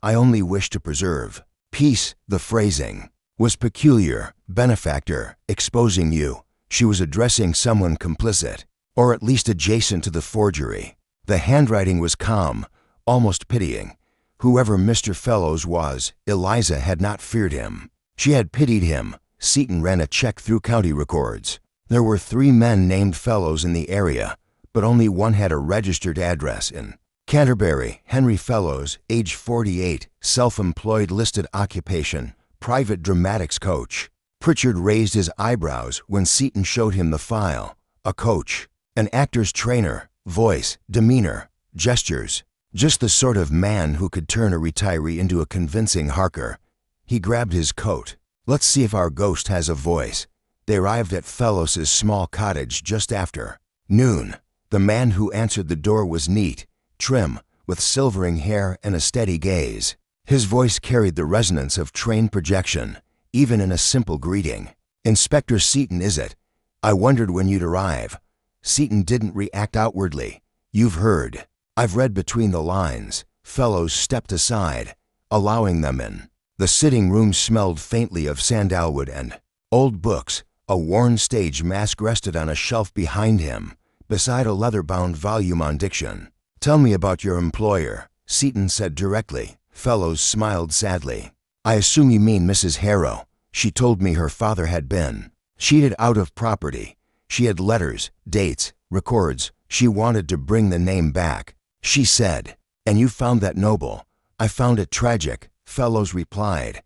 I only wish to preserve peace. The phrasing was peculiar. Benefactor, exposing you. She was addressing someone complicit, or at least adjacent to the forgery. The handwriting was calm, almost pitying. Whoever Mr. Fellows was, Eliza had not feared him. She had pitied him. Seton ran a check through county records. There were 3 men named Fellows in the area, but only one had a registered address in Canterbury. Henry Fellows, age 48, self-employed, listed occupation, private dramatics coach. Pritchard raised his eyebrows when Seton showed him the file. A coach, an actor's trainer, voice, demeanor, gestures. Just the sort of man who could turn a retiree into a convincing Harker. He grabbed his coat. Let's see if our ghost has a voice. They arrived at Fellows's small cottage just after noon. The man who answered the door was neat, trim, with silvering hair and a steady gaze. His voice carried the resonance of trained projection, even in a simple greeting. Inspector Seton, is it? I wondered when you'd arrive. Seton didn't react outwardly. You've heard. I've read between the lines. Fellows stepped aside, allowing them in. The sitting room smelled faintly of sandalwood and old books. A worn stage mask rested on a shelf behind him, beside a leather-bound volume on diction. Tell me about your employer, Seton said directly. Fellows smiled sadly. I assume you mean Mrs. Harrow. She told me her father had been cheated out of property. She had letters, dates, records. She wanted to bring the name back. She said, and you found that noble. I found it tragic, Fellows replied.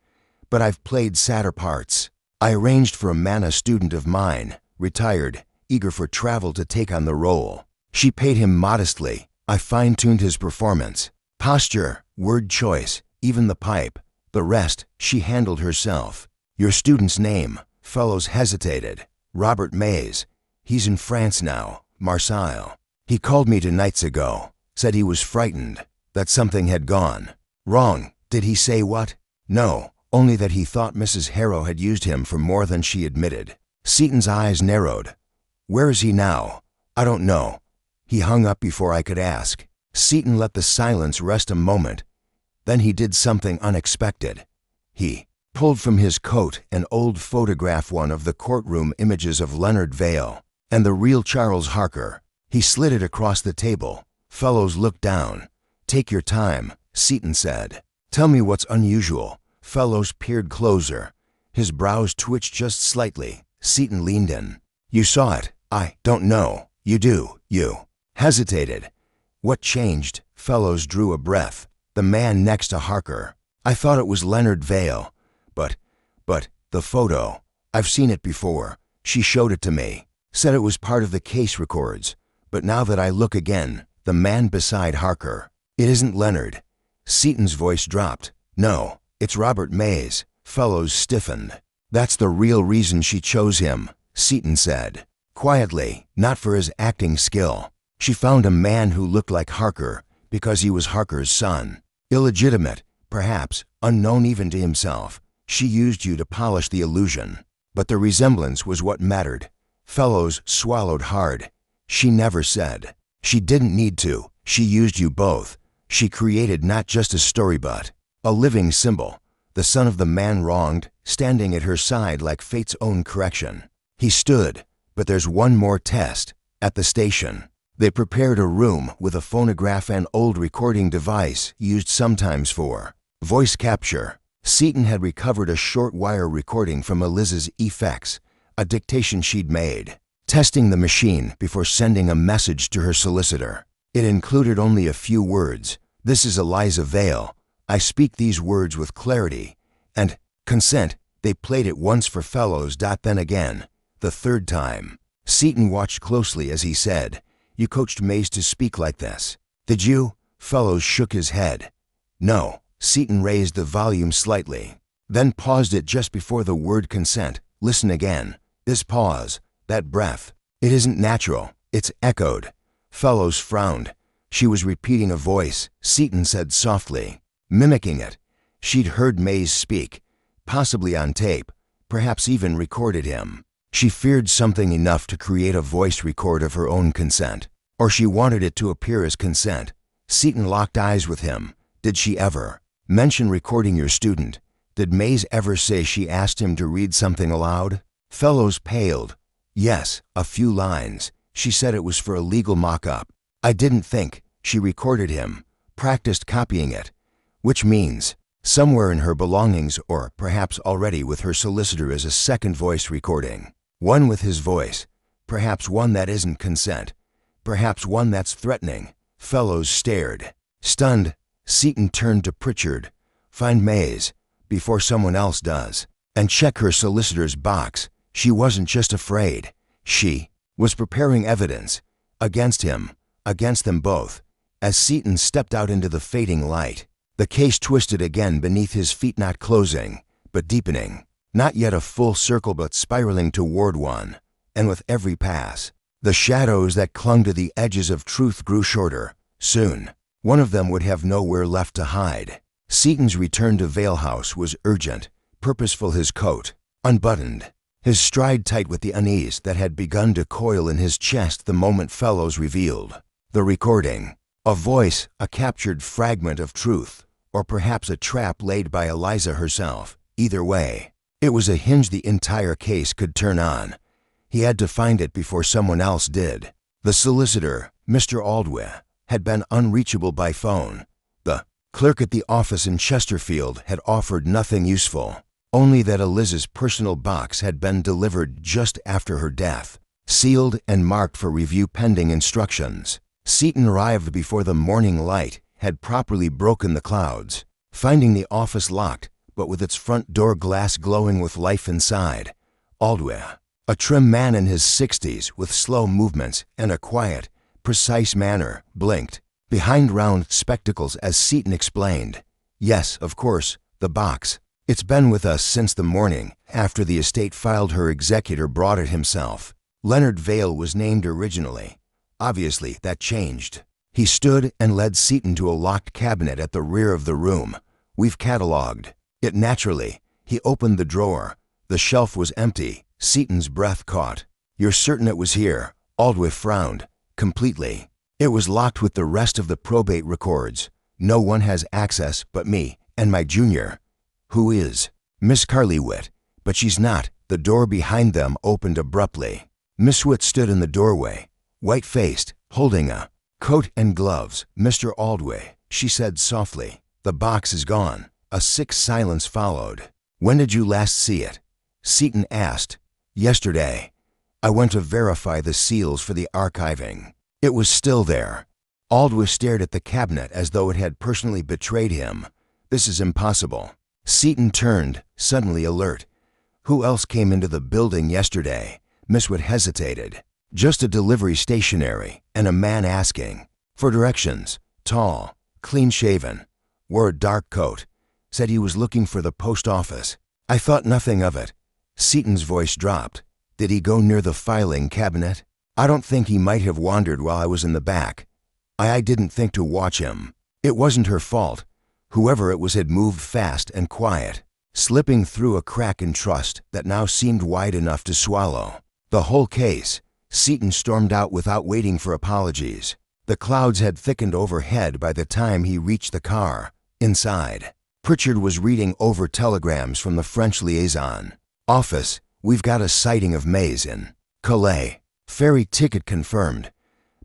But I've played sadder parts. I arranged for a man, a student of mine, retired, eager for travel, to take on the role. She paid him modestly. I fine-tuned his performance, posture, word choice, even the pipe. The rest, she handled herself. Your student's name? Fellows hesitated. Robert Mays. He's in France now, Marseille. He called me 2 nights ago. Said he was frightened, that something had gone wrong. Did he say what? No, only that he thought Mrs. Harrow had used him for more than she admitted. Seton's eyes narrowed. Where is he now? I don't know. He hung up before I could ask. Seton let the silence rest a moment. Then he did something unexpected. He pulled from his coat an old photograph, one of the courtroom images of Leonard Vale and the real Charles Harker. He slid it across the table. Fellows looked down. Take your time, Seton said. Tell me what's unusual. Fellows peered closer. His brows twitched just slightly. Seton leaned in. You saw it. I don't know. You do. You hesitated. What changed? Fellows drew a breath. The man next to Harker. I thought it was Leonard Vale. But, the photo. I've seen it before. She showed it to me. Said it was part of the case records. But now that I look again, the man beside Harker. It isn't Leonard. Seton's voice dropped. No, it's Robert Mays. Fellows stiffened. That's the real reason she chose him, Seton said. Quietly, not for his acting skill. She found a man who looked like Harker because he was Harker's son. Illegitimate, perhaps, unknown even to himself. She used you to polish the illusion. But the resemblance was what mattered. Fellows swallowed hard. She never said. She didn't need to. She used you both. She created not just a story but a living symbol. The son of the man wronged, standing at her side like fate's own correction. He stood. But there's one more test. At the station. They prepared a room with a phonograph and old recording device used sometimes for voice capture. Seaton had recovered a short wire recording from Eliz's evokes, a dictation she'd made, testing the machine before sending a message to her solicitor. It included only a few words. "This is Eliza Vale. I speak these words with clarity," and "consent." They played it once for Fellows, then again, the third time. Seaton watched closely as he said, "You coached Mays to speak like this, did you?" Fellows shook his head. "No." Seaton raised the volume slightly, then paused it just before the word consent. "Listen again. This pause, that breath. It isn't natural. It's echoed." Fellows frowned. "She was repeating a voice," Seaton said softly, "mimicking it. She'd heard Mays speak, possibly on tape, perhaps even recorded him. She feared something enough to create a voice record of her own consent, or she wanted it to appear as consent." Seaton locked eyes with him. "Did she ever mention recording your student? Did Mays ever say she asked him to read something aloud?" Fellows paled. "Yes, a few lines. She said it was for a legal mock-up. I didn't think. She recorded him, practiced copying it, which means somewhere in her belongings, or perhaps already with her solicitor, is a second voice recording. One with his voice, perhaps one that isn't consent, perhaps one that's threatening." Fellows stared. Stunned, Seaton turned to Pritchard. "Find Mays, before someone else does, and check her solicitor's box. She wasn't just afraid. She was preparing evidence against him, against them both." As Seaton stepped out into the fading light, the case twisted again beneath his feet, not closing, but deepening. Not yet a full circle, but spiraling toward one. And with every pass, the shadows that clung to the edges of truth grew shorter. Soon, one of them would have nowhere left to hide. Seaton's return to Vale House was urgent, purposeful, his coat unbuttoned, his stride tight with the unease that had begun to coil in his chest the moment Fellows revealed the recording. A voice, a captured fragment of truth, or perhaps a trap laid by Eliza herself. Either way, it was a hinge the entire case could turn on. He had to find it before someone else did. The solicitor, Mr. Aldwych, had been unreachable by phone. The clerk at the office in Chesterfield had offered nothing useful, only that Eliz's personal box had been delivered just after her death, sealed and marked for review pending instructions. Seaton arrived before the morning light had properly broken the clouds, finding the office locked, but with its front door glass glowing with life inside. Aldwych, a trim man in his 60s with slow movements and a quiet, precise manner, blinked behind round spectacles as Seaton explained, "Yes, of course, the box. It's been with us since the morning after the estate filed. Her executor brought it himself. Leonard Vale was named originally. Obviously, that changed." He stood and led Seaton to a locked cabinet at the rear of the room. "We've catalogued it naturally." He opened the drawer. The shelf was empty. Seaton's breath caught. "You're certain it was here?" Aldwych frowned. "Completely. It was locked with the rest of the probate records. No one has access but me and my junior." "Who is?" "Miss Carlywit." "But she's not." The door behind them opened abruptly. Miss Witt stood in the doorway, white-faced, holding a coat and gloves. "Mr. Aldwych," she said softly, "the box is gone." A sick silence followed. "When did you last see it?" Seaton asked. "Yesterday. I went to verify the seals for the archiving. It was still there." Aldwych stared at the cabinet as though it had personally betrayed him. "This is impossible." Seaton turned, suddenly alert. "Who else came into the building yesterday?" Miss Witt hesitated. "Just a delivery stationery, and a man asking for directions. Tall, clean-shaven, wore a dark coat. Said he was looking for the post office. I thought nothing of it." Seaton's voice dropped. "Did he go near the filing cabinet?" "I don't think he might have wandered while I was in the back. I didn't think to watch him. It wasn't her fault. Whoever it was had moved fast and quiet, slipping through a crack in trust that now seemed wide enough to swallow the whole case." Seaton stormed out without waiting for apologies. The clouds had thickened overhead by the time he reached the car. Inside, Pritchard was reading over telegrams from the French liaison office. "We've got a sighting of Mays in Calais. Ferry ticket confirmed.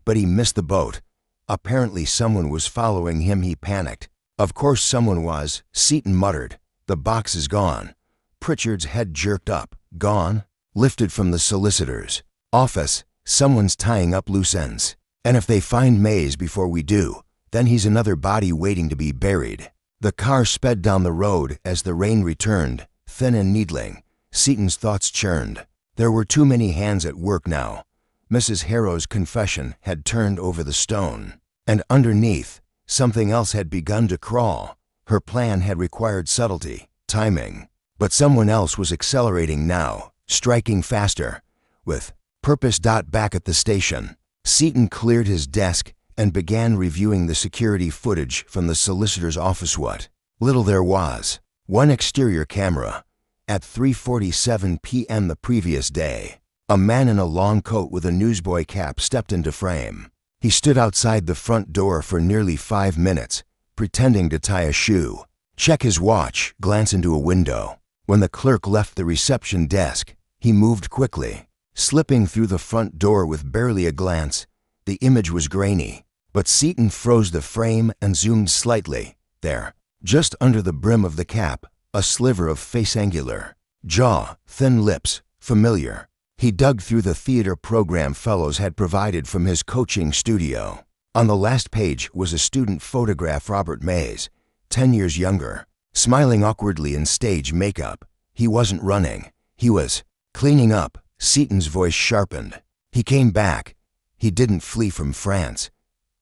but he missed the boat. Apparently someone was following him. He panicked. Of course someone was, Seaton muttered. The box is gone. Pritchard's head jerked up. Gone? Lifted from the solicitor's office. Someone's tying up loose ends. And if they find Mays before we do, then he's another body waiting to be buried. The car sped down the road as the rain returned, thin and needling. Seaton's thoughts churned. There were too many hands at work now. Mrs. Harrow's confession had turned over the stone. And underneath, something else had begun to crawl. Her plan had required subtlety, timing. But someone else was accelerating now, striking faster. With purpose. Back at the station, Seaton cleared his desk and began reviewing the security footage from the solicitor's office. What little there was. One exterior camera. At 3:47 p.m. the previous day, a man in a long coat with a newsboy cap stepped into frame. He stood outside the front door for nearly 5 minutes, pretending to tie a shoe, check his watch, glance into a window. When the clerk left the reception desk, he moved quickly, slipping through the front door with barely a glance. The image was grainy, but Seaton froze the frame and zoomed slightly. There, just under the brim of the cap, a sliver of face, angular jaw, thin lips, familiar. He dug through the theater program Fellows had provided from his coaching studio. On the last page was a student photograph. Robert Mays, 10 years younger, smiling awkwardly in stage makeup. He wasn't running. He was cleaning up. Seaton's voice sharpened. He came back. He didn't flee from France.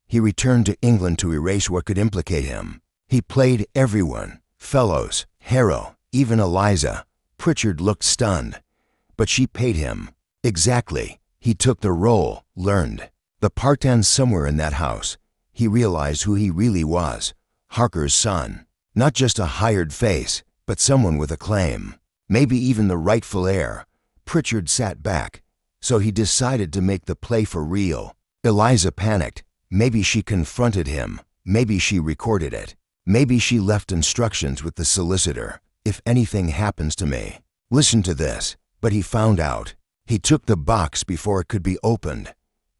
He returned to England to erase what could implicate him. He played everyone. Fellows, Harrow, even Eliza. Pritchard looked stunned. But she paid him. Exactly. He took the role, learned. The part ends somewhere in that house. He realized who he really was. Harker's son. Not just a hired face, but someone with a claim. Maybe even the rightful heir. Pritchard sat back. So he decided to make the play for real. Eliza panicked. Maybe she confronted him. Maybe she recorded it. Maybe she left instructions with the solicitor. If anything happens to me, listen to this. But he found out. He took the box before it could be opened.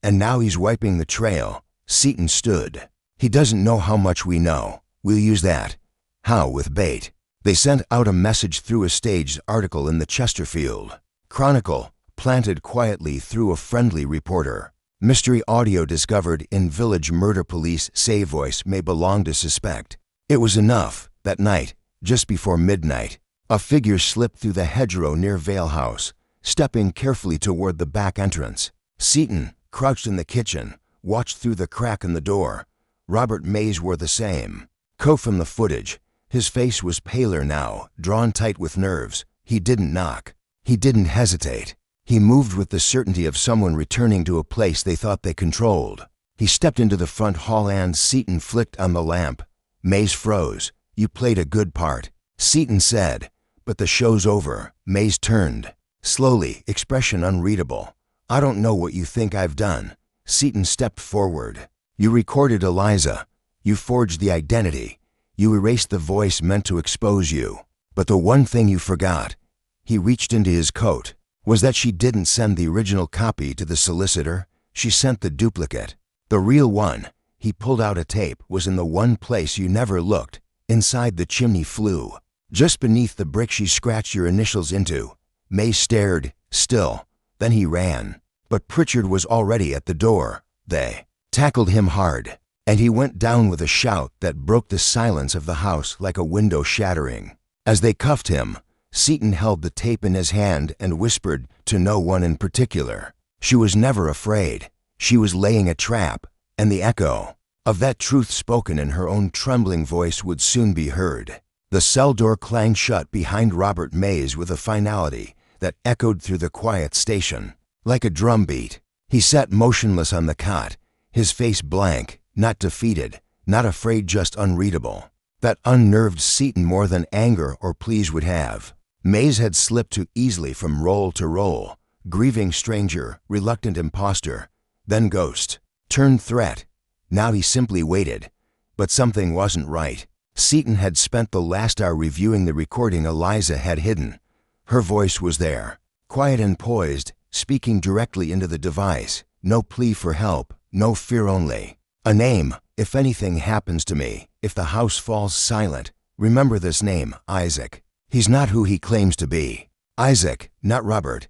And now he's wiping the trail. Seaton stood. He doesn't know how much we know. We'll use that. How? With bait. They sent out a message through a staged article in the Chesterfield Chronicle, planted quietly through a friendly reporter. Mystery audio discovered in village murder. Police say voice may belong to suspect. It was enough. That night, just before midnight, a figure slipped through the hedgerow near Vale House, stepping carefully toward the back entrance. Seaton, crouched in the kitchen, watched through the crack in the door. Robert Mays wore the same coat from the footage. His face was paler now, drawn tight with nerves. He didn't knock. He didn't hesitate. He moved with the certainty of someone returning to a place they thought they controlled. He stepped into the front hall and Seaton flicked on the lamp. Mays froze. You played a good part, Seaton said. But the show's over. Mays turned. Slowly, expression unreadable. I don't know what you think I've done. Seaton stepped forward. You recorded Eliza. You forged the identity. You erased the voice meant to expose you. But the one thing you forgot, he reached into his coat, was that she didn't send the original copy to the solicitor. She sent the duplicate. The real one, he pulled out a tape, was in the one place you never looked, inside the chimney flue. Just beneath the brick she scratched your initials into. May stared, still. Then he ran. But Pritchard was already at the door. They tackled him hard, and he went down with a shout that broke the silence of the house like a window shattering. As they cuffed him, Seaton held the tape in his hand and whispered to no one in particular. She was never afraid. She was laying a trap, and the echo of that truth spoken in her own trembling voice would soon be heard. The cell door clanged shut behind Robert Mays with a finality that echoed through the quiet station. Like a drumbeat, he sat motionless on the cot, his face blank, not defeated, not afraid, just unreadable. That unnerved Seaton more than anger or pleas would have. Mays had slipped too easily from role to role, grieving stranger, reluctant imposter, then ghost, turned threat. Now he simply waited. But something wasn't right. Seaton had spent the last hour reviewing the recording Eliza had hidden. Her voice was there, quiet and poised, speaking directly into the device. No plea for help, no fear only. A name, if anything happens to me, if the house falls silent, remember this name, Isaac. He's not who he claims to be. Isaac, not Robert.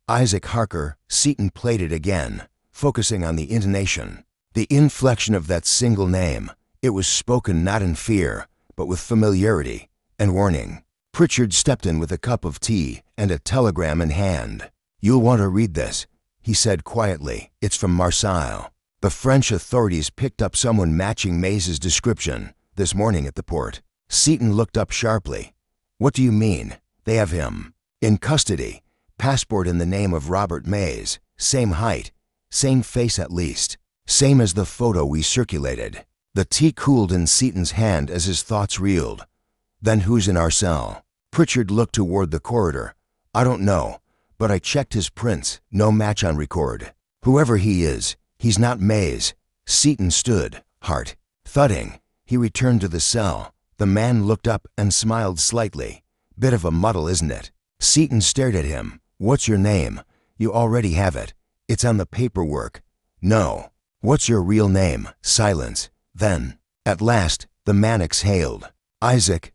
Isaac Harker. Seaton played it again, focusing on the intonation, the inflection of that single name. It was spoken not in fear, but with familiarity and warning. Pritchard stepped in with a cup of tea and a telegram in hand. "You'll want to read this," he said quietly. "It's from Marseille. The French authorities picked up someone matching Mays's description this morning at the port." Seaton looked up sharply. "What do you mean? They have him in custody. Passport in the name of Robert Mays. Same height. Same face at least. Same as the photo we circulated." The tea cooled in Seaton's hand as his thoughts reeled. "Then who's in our cell?" Pritchard looked toward the corridor. "I don't know, but I checked his prints. No match on record. Whoever he is, he's not Mays." Seaton stood, heart thudding. He returned to the cell. The man looked up and smiled slightly. "Bit of a muddle, isn't it?" Seaton stared at him. "What's your name?" "You already have it. It's on the paperwork." "No." "What's your real name?" Silence. Then, at last, the man exhaled. Isaac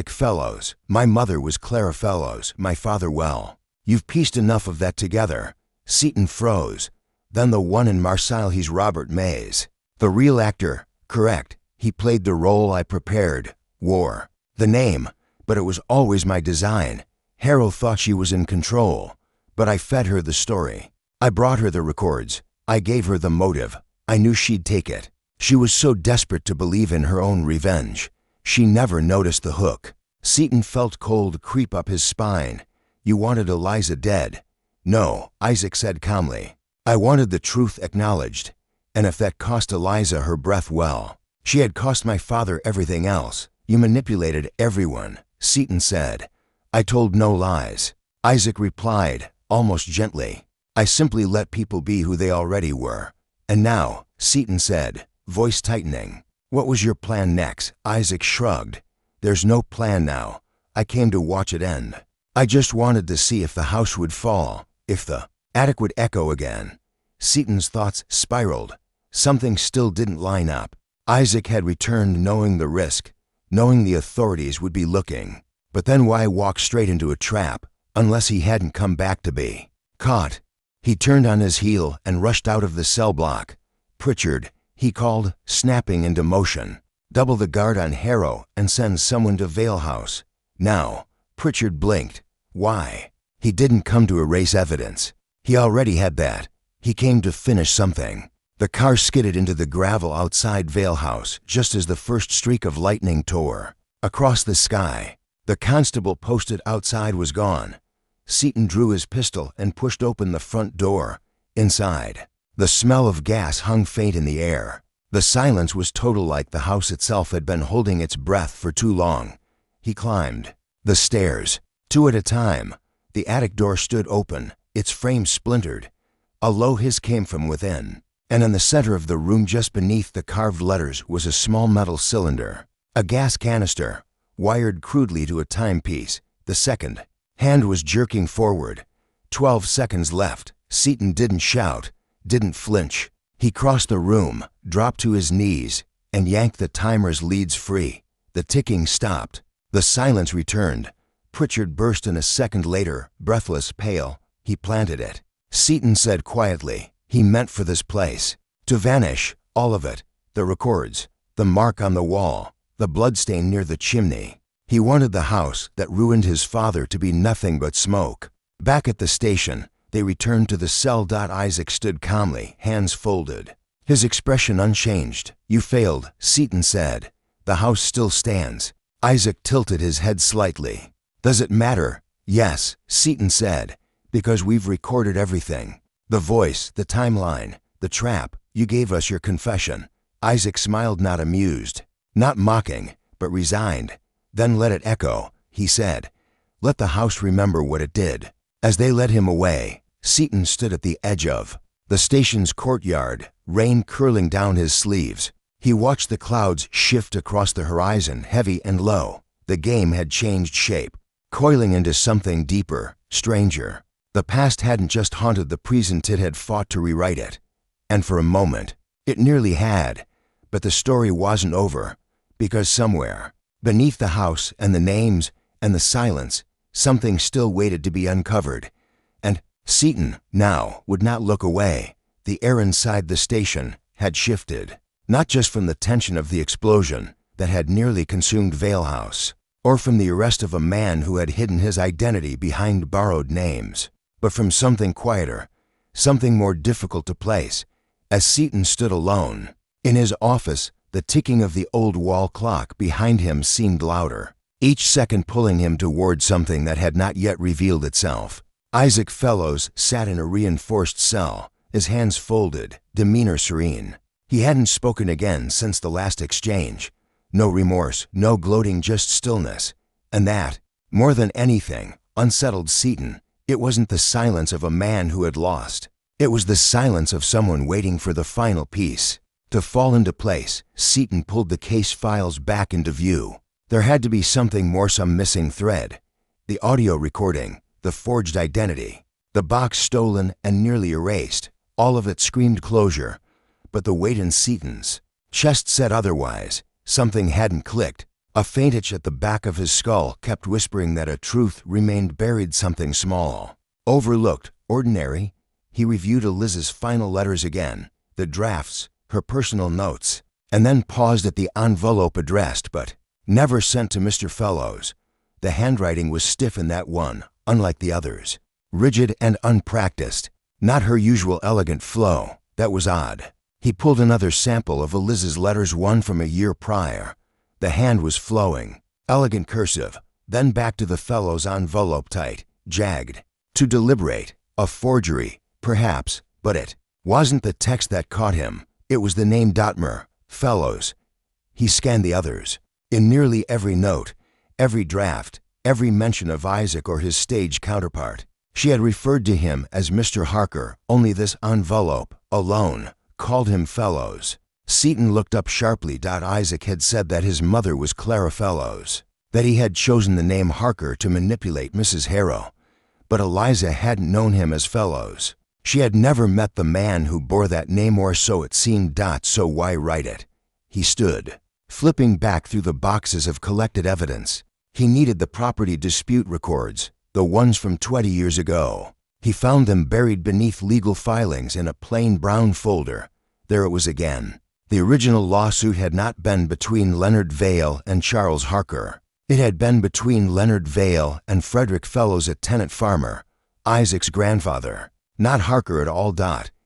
Fellows. My mother was Clara Fellows, my father well. You've pieced enough of that together." Seaton froze. "Then the one in Marseille, he's Robert Mays. The real actor, correct. He played the role I prepared. Wore the name, but it was always my design. Harold thought she was in control, but I fed her the story. I brought her the records. I gave her the motive. I knew she'd take it. She was so desperate to believe in her own revenge. She never noticed the hook." Seaton felt cold creep up his spine. "You wanted Eliza dead." "No," Isaac said calmly. "I wanted the truth acknowledged. And if that cost Eliza her breath, well, she had cost my father everything else. You manipulated everyone," Seaton said. "I told no lies." Isaac replied, almost gently. "I simply let people be who they already were." "And now," Seaton said, voice tightening, "what was your plan next?" Isaac shrugged. "There's no plan now. I came to watch it end. I just wanted to see if the house would fall, if the attic would echo again." Seaton's thoughts spiraled. Something still didn't line up. Isaac had returned knowing the risk, knowing the authorities would be looking. But then why walk straight into a trap, unless he hadn't come back to be caught? He turned on his heel and rushed out of the cell block. "Pritchard," he called, snapping into motion. "Double the guard on Harrow and send someone to Vale House. Now." Pritchard blinked. Why? He didn't come to erase evidence. He already had that. He came to finish something. The car skidded into the gravel outside Vale House just as the first streak of lightning tore across the sky. The constable posted outside was gone. Seaton drew his pistol and pushed open the front door. Inside, the smell of gas hung faint in the air. The silence was total, like the house itself had been holding its breath for too long. He climbed the stairs, two at a time. The attic door stood open, its frame splintered. A low hiss came from within, and in the center of the room just beneath the carved letters was a small metal cylinder, a gas canister, wired crudely to a timepiece. The second hand was jerking forward. 12 seconds left. Seaton didn't shout, didn't flinch. He crossed the room, dropped to his knees, and yanked the timer's leads free. The ticking stopped. The silence returned. Pritchard burst in a second later, breathless, pale. He planted it. Seaton said quietly, "He meant for this place to vanish, all of it. The records, the mark on the wall, the bloodstain near the chimney. He wanted the house that ruined his father to be nothing but smoke." Back at the station, they returned to the cell. Isaac stood calmly, hands folded, his expression unchanged. "You failed," Seaton said. "The house still stands." Isaac tilted his head slightly. "Does it matter?" "Yes," Seaton said, "because we've recorded everything. The voice, the timeline, the trap. You gave us your confession." Isaac smiled, not amused, not mocking, but resigned. "Then let it echo," he said. "Let the house remember what it did." As they led him away, Seaton stood at the edge of the station's courtyard, rain curling down his sleeves. He watched the clouds shift across the horizon, heavy and low. The game had changed shape, coiling into something deeper, stranger. The past hadn't just haunted the present, it had fought to rewrite it. And for a moment, It nearly had, but the story wasn't over, because somewhere, beneath the house and the names and the silence, something still waited to be uncovered. And Seaton, now, would not look away. The air inside the station had shifted, not just from the tension of the explosion that had nearly consumed Vale House, or from the arrest of a man who had hidden his identity behind borrowed names, but from something quieter, something more difficult to place. As Seaton stood alone, in his office, the ticking of the old wall clock behind him seemed louder, each second pulling him toward something that had not yet revealed itself. Isaac Fellows sat in a reinforced cell, his hands folded, demeanor serene. He hadn't spoken again since the last exchange. No remorse, no gloating, just stillness. And that, more than anything, unsettled Seaton. It wasn't the silence of a man who had lost. It was the silence of someone waiting for the final piece to fall into place. Seaton pulled the case files back into view. There had to be something more, some missing thread. The audio recording, the forged identity, the box stolen and nearly erased. All of it screamed closure, but the weight in Seaton's chest said otherwise. Something hadn't clicked. A faint itch at the back of his skull kept whispering that a truth remained buried, something small, overlooked, ordinary. He reviewed Eliz's final letters again, the drafts, her personal notes, and then paused at the envelope addressed but never sent to Mr. Fellows. The handwriting was stiff in that one, unlike the others, rigid and unpracticed, not her usual elegant flow. That was odd. He pulled another sample of Eliz's letters, one from a year prior. The hand was flowing, elegant cursive, then back to the Fellows envelope, tight, jagged. To deliberate, a forgery, perhaps, but it wasn't the text that caught him. It was the name Dotmer, Fellows. He scanned the others. In nearly every note, every draft, every mention of Isaac or his stage counterpart, she had referred to him as Mr. Harker. Only this envelope, alone, called him Fellows. Seaton looked up sharply. Isaac had said that his mother was Clara Fellows, that he had chosen the name Harker to manipulate Mrs. Harrow. But Eliza hadn't known him as Fellows. She had never met the man who bore that name, or so it seemed. So why write it? He stood, flipping back through the boxes of collected evidence. He needed the property dispute records, the ones from 20 years ago. He found them buried beneath legal filings in a plain brown folder. There it was again. The original lawsuit had not been between Leonard Vale and Charles Harker. It had been between Leonard Vale and Frederick Fellows, a tenant farmer, Isaac's grandfather. Not Harker at all.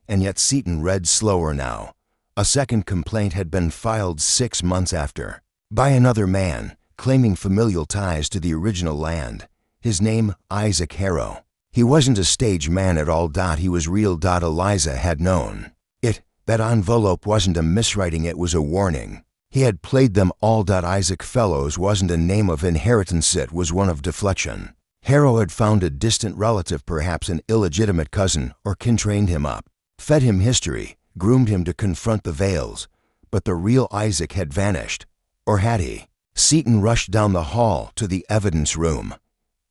And yet Seaton read slower now. A second complaint had been filed 6 months after, by another man, claiming familial ties to the original land. His name, Isaac Harrow. He wasn't a stage man at all. He was real. Eliza had known it. That envelope wasn't a miswriting, it was a warning. He had played them all. Isaac Fellows wasn't a name of inheritance, it was one of deflection. Harrow had found a distant relative, perhaps an illegitimate cousin or kin, trained him up, fed him history, groomed him to confront the Vales. But the real Isaac had vanished. Or had he? Seaton rushed down the hall to the evidence room.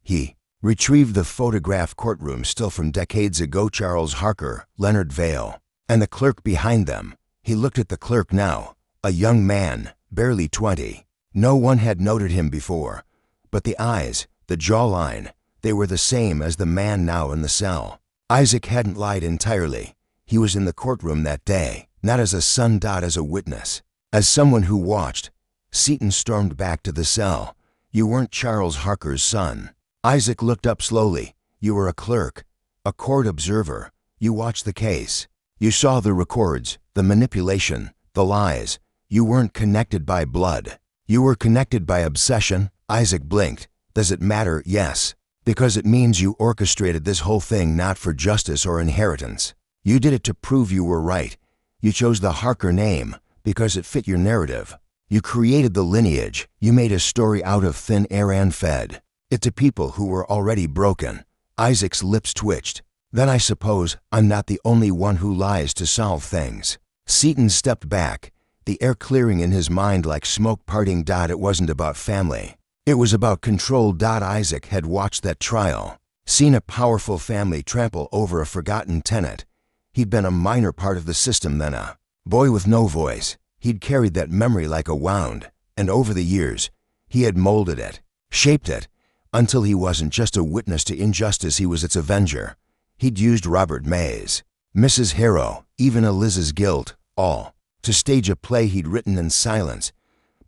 He retrieved the photograph courtroom still from decades ago. Charles Harker, Leonard Vale, and the clerk behind them. He looked at the clerk now, a young man, barely 20. No one had noted him before, but the eyes, the jawline, they were the same as the man now in the cell. Isaac hadn't lied entirely. He was in the courtroom that day, not as a son. As a witness, as someone who watched. Seaton stormed back to the cell. You weren't Charles Harker's son. Isaac looked up slowly. You were a clerk, a court observer. You watched the case. You saw the records, the manipulation, the lies. You weren't connected by blood. You were connected by obsession. Isaac blinked. Does it matter? Yes. Because it means you orchestrated this whole thing, not for justice or inheritance. You did it to prove you were right. You chose the Harker name because it fit your narrative. You created the lineage. You made a story out of thin air and fed it to people who were already broken. Isaac's lips twitched. Then I suppose I'm not the only one who lies to solve things. Seaton stepped back, the air clearing in his mind like smoke parting. It wasn't about family. It was about control. Isaac had watched that trial, seen a powerful family trample over a forgotten tenant. He'd been a minor part of the system, then a Boy with no voice, he'd carried that memory like a wound, and over the years, he had molded it, shaped it, until he wasn't just a witness to injustice, he was its avenger. He'd used Robert May's, Mrs. Harrow, even Eliz's guilt, all, to stage a play he'd written in silence.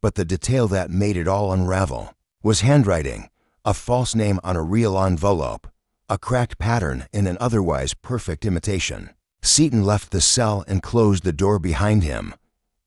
But the detail that made it all unravel was handwriting, a false name on a real envelope, a cracked pattern in an otherwise perfect imitation. Seton left the cell and closed the door behind him.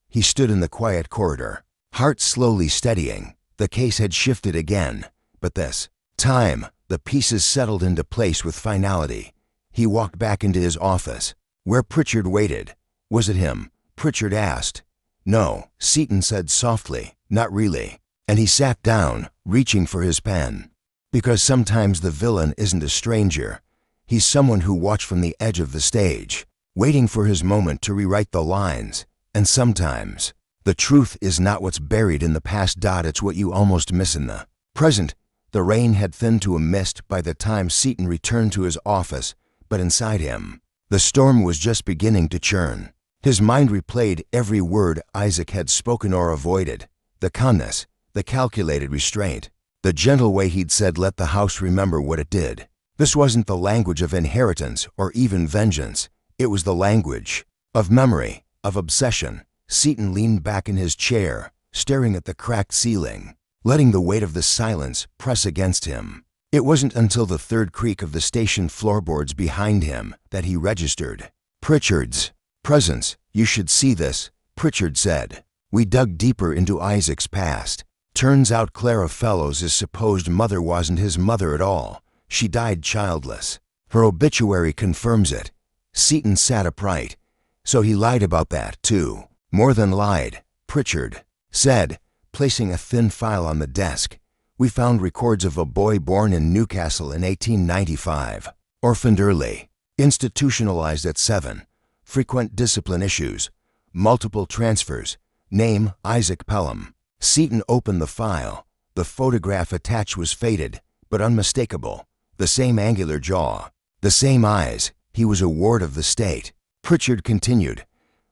He stood in the quiet corridor, heart slowly steadying. The case had shifted again, but this time, the pieces settled into place with finality. He walked back into his office, where Pritchard waited. Was it him? Pritchard asked. No, Seton said softly, not really. And he sat down, reaching for his pen. Because sometimes the villain isn't a stranger. He's someone who watched from the edge of the stage, waiting for his moment to rewrite the lines. And sometimes, the truth is not what's buried in the past. It's what you almost miss in the present. The rain had thinned to a mist by the time Seton returned to his office, but inside him, the storm was just beginning to churn. His mind replayed every word Isaac had spoken or avoided, the calmness, the calculated restraint, the gentle way he'd said, let the house remember what it did. This wasn't the language of inheritance or even vengeance. It was the language of memory, of obsession. Seton leaned back in his chair, staring at the cracked ceiling, letting the weight of the silence press against him. It wasn't until the third creak of the station floorboards behind him that he registered Pritchard's presence. You should see this, Pritchard said. We dug deeper into Isaac's past. Turns out Clara Fellows' supposed mother wasn't his mother at all. She died childless. Her obituary confirms it. Seton sat upright. So he lied about that, too. More than lied, Pritchard said, placing a thin file on the desk. We found records of a boy born in Newcastle in 1895, orphaned early, institutionalized at 7, frequent discipline issues, multiple transfers, name Isaac Pelham. Seton opened the file. The photograph attached was faded, but unmistakable. The same angular jaw, the same eyes. He was a ward of the state. Pritchard continued.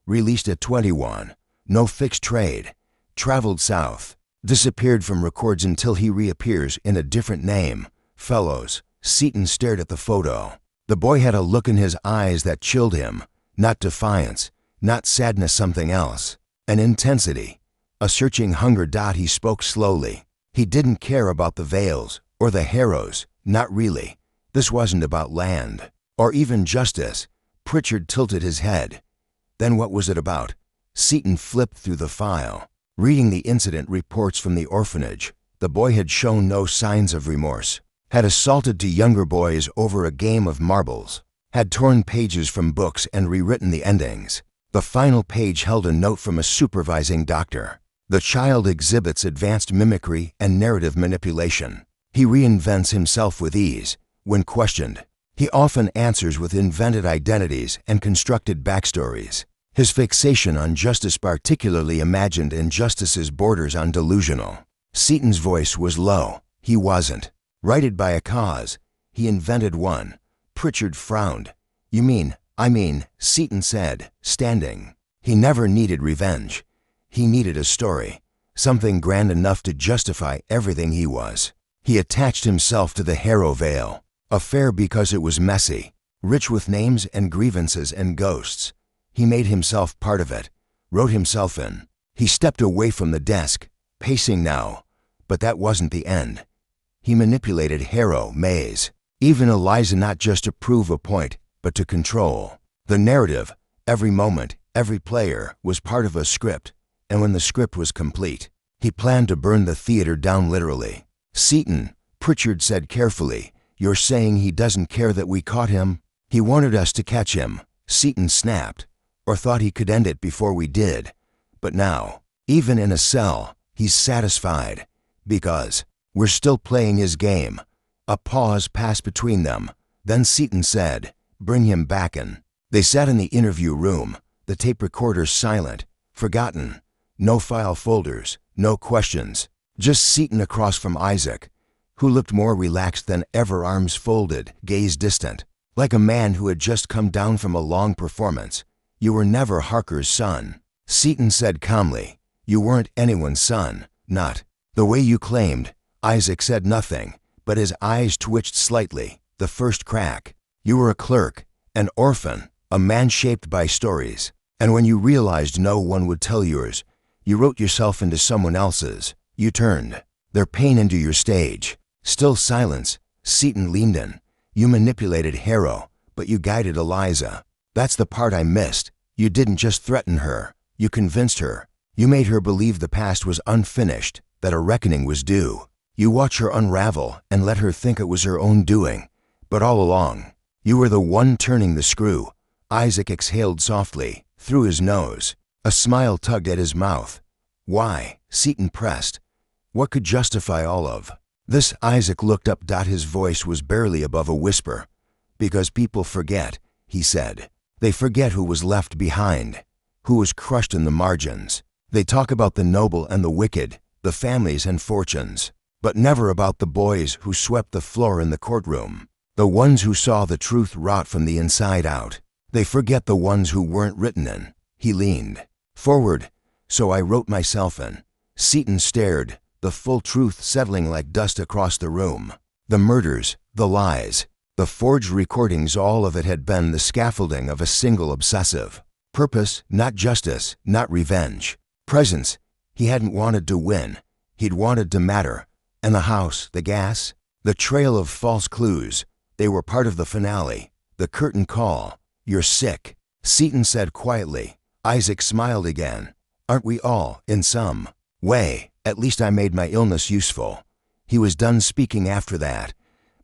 Released at 21, no fixed trade, traveled south, disappeared from records until he reappears in a different name, Fellows. Seton stared at the photo. The boy had a look in his eyes that chilled him, not defiance, not sadness, something else, an intensity, a searching hunger. He spoke slowly. He didn't care about the Vales or the Harrows, not really. This wasn't about land or even justice. Pritchard tilted his head. Then what was it about? Seton flipped through the file, reading the incident reports from the orphanage. The boy had shown no signs of remorse, had assaulted two younger boys over a game of marbles, had torn pages from books and rewritten the endings. The final page held a note from a supervising doctor. The child exhibits advanced mimicry and narrative manipulation. He reinvents himself with ease. When questioned, he often answers with invented identities and constructed backstories. His fixation on justice, particularly imagined injustices, borders on delusional. Seton's voice was low. He wasn't righted by a cause. He invented one. Pritchard frowned. I mean, Seton said, standing. He never needed revenge. He needed a story, something grand enough to justify everything he was. He attached himself to the Harrow Vale affair because it was messy, rich with names and grievances and ghosts. He made himself part of it, wrote himself in. He stepped away from the desk, pacing now. But that wasn't the end. He manipulated Harrow, Mays, even Eliza, not just to prove a point, but to control the narrative. Every moment, every player was part of a script, and when the script was complete, he planned to burn the theater down, literally. Seton, Pritchard said carefully, you're saying he doesn't care that we caught him? He wanted us to catch him. Seton snapped, or thought he could end it before we did. But now, even in a cell, he's satisfied, because we're still playing his game. A pause passed between them. Then Seton said, bring him back in. They sat in the interview room, the tape recorder silent, forgotten. No file folders, no questions. Just Seton across from Isaac, who looked more relaxed than ever, arms folded, gaze distant, like a man who had just come down from a long performance. You were never Harker's son." Seton said calmly, "You weren't anyone's son, not the way you claimed." Isaac said nothing, but his eyes twitched slightly, the first crack. "You were a clerk, an orphan, a man shaped by stories. And when you realized no one would tell yours, you wrote yourself into someone else's. You turned their pain into your stage." Still silence. Seton leaned in. "You manipulated Harrow, but you guided Eliza. That's the part I missed. You didn't just threaten her. You convinced her. You made her believe the past was unfinished, that a reckoning was due. You watched her unravel and let her think it was her own doing. But all along, you were the one turning the screw." Isaac exhaled softly, through his nose. A smile tugged at his mouth. "Why?" Seton pressed. "What could justify all of this?" Isaac looked up. His voice was barely above a whisper. "Because people forget," he said. "They forget who was left behind, who was crushed in the margins. They talk about the noble and the wicked, the families and fortunes, but never about the boys who swept the floor in the courtroom, the ones who saw the truth rot from the inside out. They forget the ones who weren't written in." He leaned forward. "So I wrote myself in." Seton stared, the full truth settling like dust across the room. The murders, the lies, the forged recordings, all of it had been the scaffolding of a single obsessive purpose, not justice, not revenge. Presence. He hadn't wanted to win. He'd wanted to matter. And the house, the gas, the trail of false clues, they were part of the finale, the curtain call. "You're sick," Seton said quietly. Isaac smiled again. "Aren't we all, in some way? At least I made my illness useful." He was done speaking after that,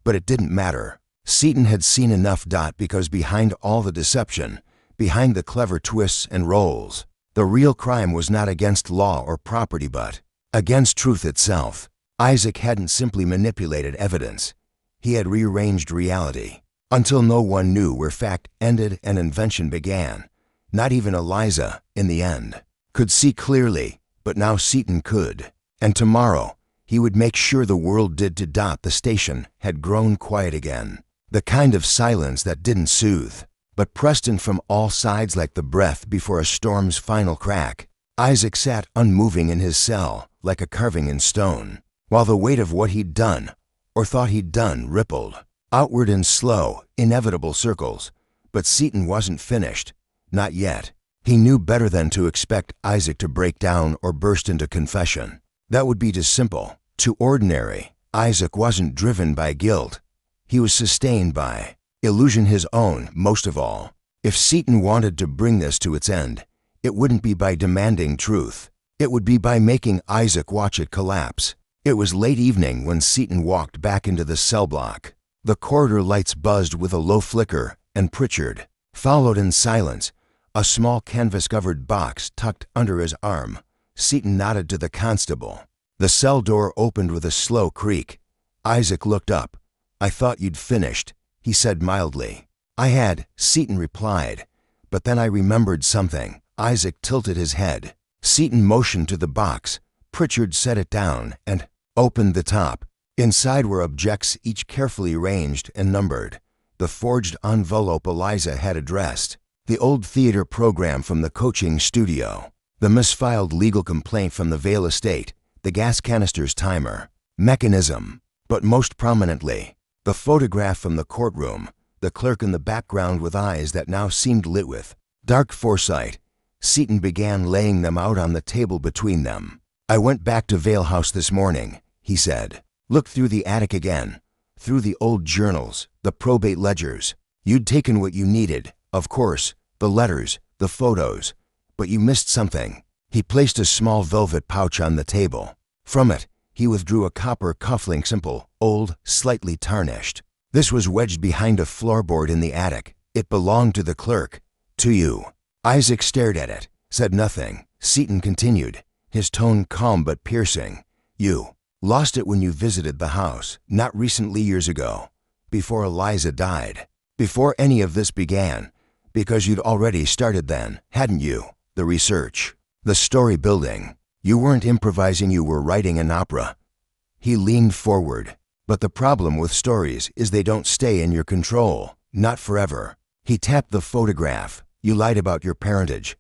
but it didn't matter. Seton had seen enough. Because behind all the deception, behind the clever twists and rolls, the real crime was not against law or property but against truth itself. Isaac hadn't simply manipulated evidence. He had rearranged reality, until no one knew where fact ended and invention began. Not even Eliza, in the end, could see clearly, but now Seton could. And tomorrow, he would make sure the world did too. The station had grown quiet again, the kind of silence that didn't soothe, but pressed in from all sides like the breath before a storm's final crack. Isaac sat unmoving in his cell, like a carving in stone, while the weight of what he'd done, or thought he'd done, rippled outward in slow, inevitable circles. But Seton wasn't finished. Not yet. He knew better than to expect Isaac to break down or burst into confession. That would be too simple, too ordinary. Isaac wasn't driven by guilt. He was sustained by illusion, his own, most of all. If Seton wanted to bring this to its end, it wouldn't be by demanding truth. It would be by making Isaac watch it collapse. It was late evening when Seton walked back into the cell block. The corridor lights buzzed with a low flicker, and Pritchard followed in silence, a small canvas-covered box tucked under his arm. Seton nodded to the constable. The cell door opened with a slow creak. Isaac looked up. "I thought you'd finished," he said mildly. "I had," Seton replied, "but then I remembered something." Isaac tilted his head. Seton motioned to the box. Pritchard set it down and opened the top. Inside were objects, each carefully arranged and numbered. The forged envelope Eliza had addressed, the old theater program from the coaching studio, the misfiled legal complaint from the Vale estate, the gas canister's timer, mechanism, but most prominently, the photograph from the courtroom, the clerk in the background with eyes that now seemed lit with dark foresight. Seton began laying them out on the table between them. "I went back to Vale House this morning," he said. "Looked through the attic again, through the old journals, the probate ledgers. You'd taken what you needed, of course, the letters, the photos, but you missed something." He placed a small velvet pouch on the table. From it, he withdrew a copper cufflink, simple, old, slightly tarnished. This was wedged behind a floorboard in the attic. It belonged to the clerk. "To you." Isaac stared at it, said nothing. Seton continued, his tone calm but piercing. "You lost it when you visited the house, not recently, years ago, before Eliza died, before any of this began, because you'd already started then, hadn't you? The research, the story building. You weren't improvising, you were writing an opera." He leaned forward. "But the problem with stories is they don't stay in your control, not forever." He tapped the photograph. You lied about your parentage,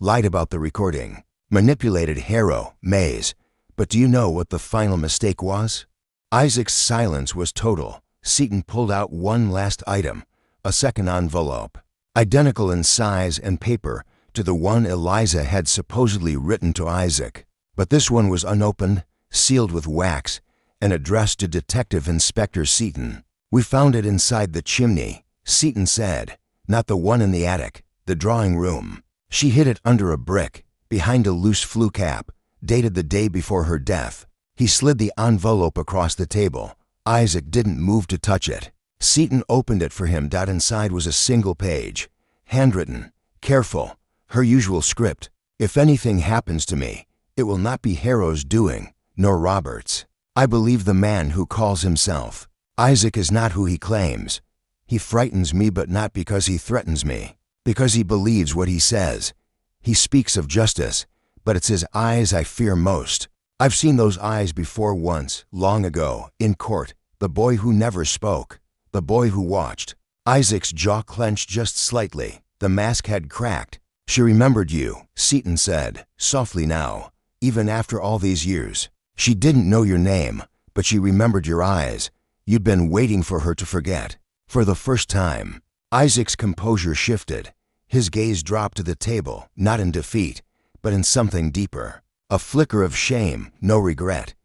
lied about the recording, manipulated Harrow, Mays. But do you know what the final mistake was? Isaac's silence was total. Seton pulled out one last item, a second envelope, identical in size and paper to the one Eliza had supposedly written to Isaac. But this one was unopened, sealed with wax, and addressed to Detective Inspector Seton. "We found it inside the chimney," Seton said. "Not the one in the attic, the drawing room. She hid it under a brick, behind a loose flue cap, dated the day before her death." He slid the envelope across the table. Isaac didn't move to touch it. Seton opened it for him. Inside was a single page, handwritten, careful, her usual script. "If anything happens to me, it will not be Harrow's doing, nor Robert's. I believe the man who calls himself. Isaac is not who he claims. He frightens me, but not because he threatens me, because he believes what he says. He speaks of justice, but it's his eyes I fear most. I've seen those eyes before once, long ago, in court. The boy who never spoke, the boy who watched." Isaac's jaw clenched just slightly. The mask had cracked. "She remembered you," Seton said, softly now, "even after all these years. She didn't know your name, but she remembered your eyes. You'd been waiting for her to forget." For the first time, Isaac's composure shifted. His gaze dropped to the table, not in defeat, but in something deeper. A flicker of shame, no regret.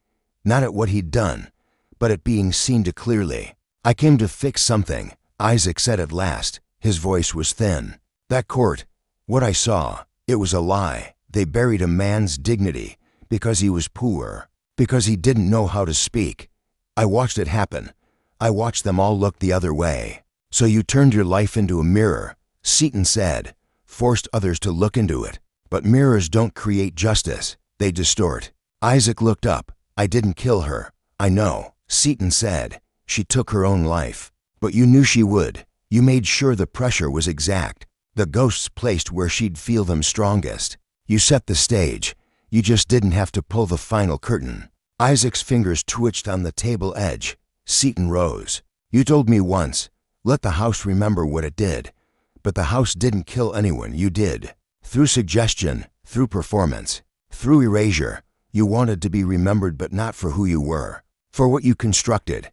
Not at what he'd done, but at being seen too clearly. "I came to fix something," Isaac said at last. His voice was thin. "That court, what I saw, it was a lie. They buried a man's dignity because he was poor, because he didn't know how to speak. I watched it happen. I watched them all look the other way. So you turned your life into a mirror," Seton said, "forced others to look into it. But mirrors don't create justice. They distort." Isaac looked up. "I didn't kill her. I know," Seton said. "She took her own life. But you knew she would. You made sure the pressure was exact. The ghosts placed where she'd feel them strongest. You set the stage. You just didn't have to pull the final curtain." Isaac's fingers twitched on the table edge. Seton rose. "You told me once, let the house remember what it did. But the house didn't kill anyone. You did. Through suggestion, through performance, through erasure. You wanted to be remembered, but not for who you were, for what you constructed."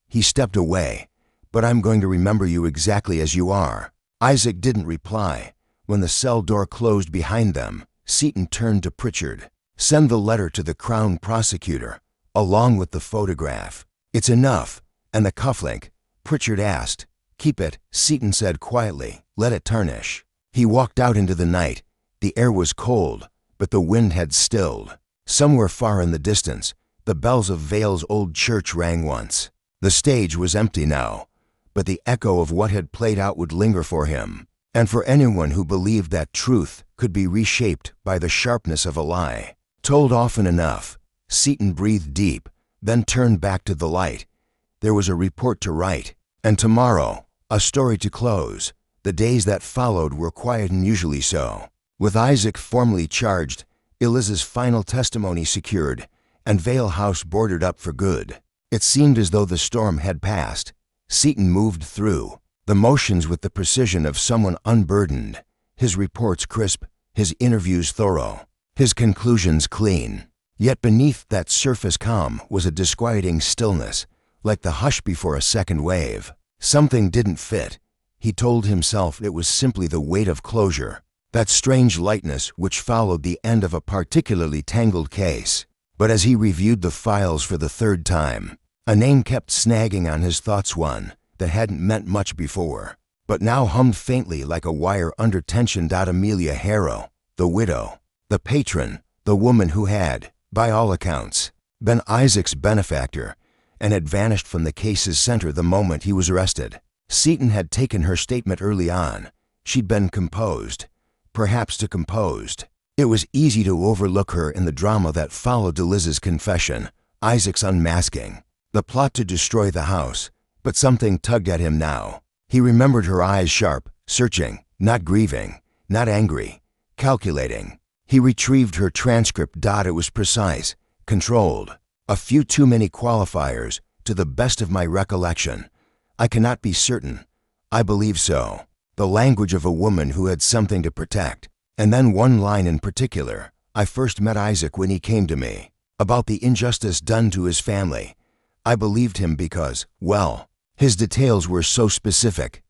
He stepped away. "But I'm going to remember you exactly as you are." Isaac didn't reply. When the cell door closed behind them, Seton turned to Pritchard. "Send the letter to the Crown Prosecutor, along with the photograph. It's enough. And the cufflink?" Pritchard asked. "Keep it," Seton said quietly. "Let it tarnish." He walked out into the night. The air was cold, but the wind had stilled. Somewhere far in the distance, the bells of Vale's old church rang once. The stage was empty now, but the echo of what had played out would linger for him, and for anyone who believed that truth could be reshaped by the sharpness of a lie. Told often enough, Seton breathed deep, then turned back to the light. There was a report to write, and tomorrow, a story to close. The days that followed were quiet and usually so. With Isaac formally charged, Eliza's final testimony secured, and Vale House boarded up for good, it seemed as though the storm had passed. Seton moved through the motions with the precision of someone unburdened, his reports crisp, his interviews thorough, his conclusions clean. Yet beneath that surface calm was a disquieting stillness, like the hush before a second wave. Something didn't fit. He told himself it was simply the weight of closure, that strange lightness which followed the end of a particularly tangled case. But as he reviewed the files for the third time, a name kept snagging on his thoughts, one that hadn't meant much before, but now hummed faintly like a wire under tension. Amelia Harrow, the widow, the patron, the woman who had, by all accounts, been Isaac's benefactor, and had vanished from the case's center the moment he was arrested. Seton had taken her statement early on. She'd been composed, perhaps too composed. It was easy to overlook her in the drama that followed Liz's confession, Isaac's unmasking, the plot to destroy the house. But something tugged at him now. He remembered her eyes sharp, searching, not grieving, not angry, calculating. He retrieved her transcript. It was precise, controlled. A few too many qualifiers, to the best of my recollection. I cannot be certain. I believe so. the language of a woman who had something to protect. And then one line in particular. I first met Isaac when he came to me about the injustice done to his family. I believed him because, well, his details were so specific.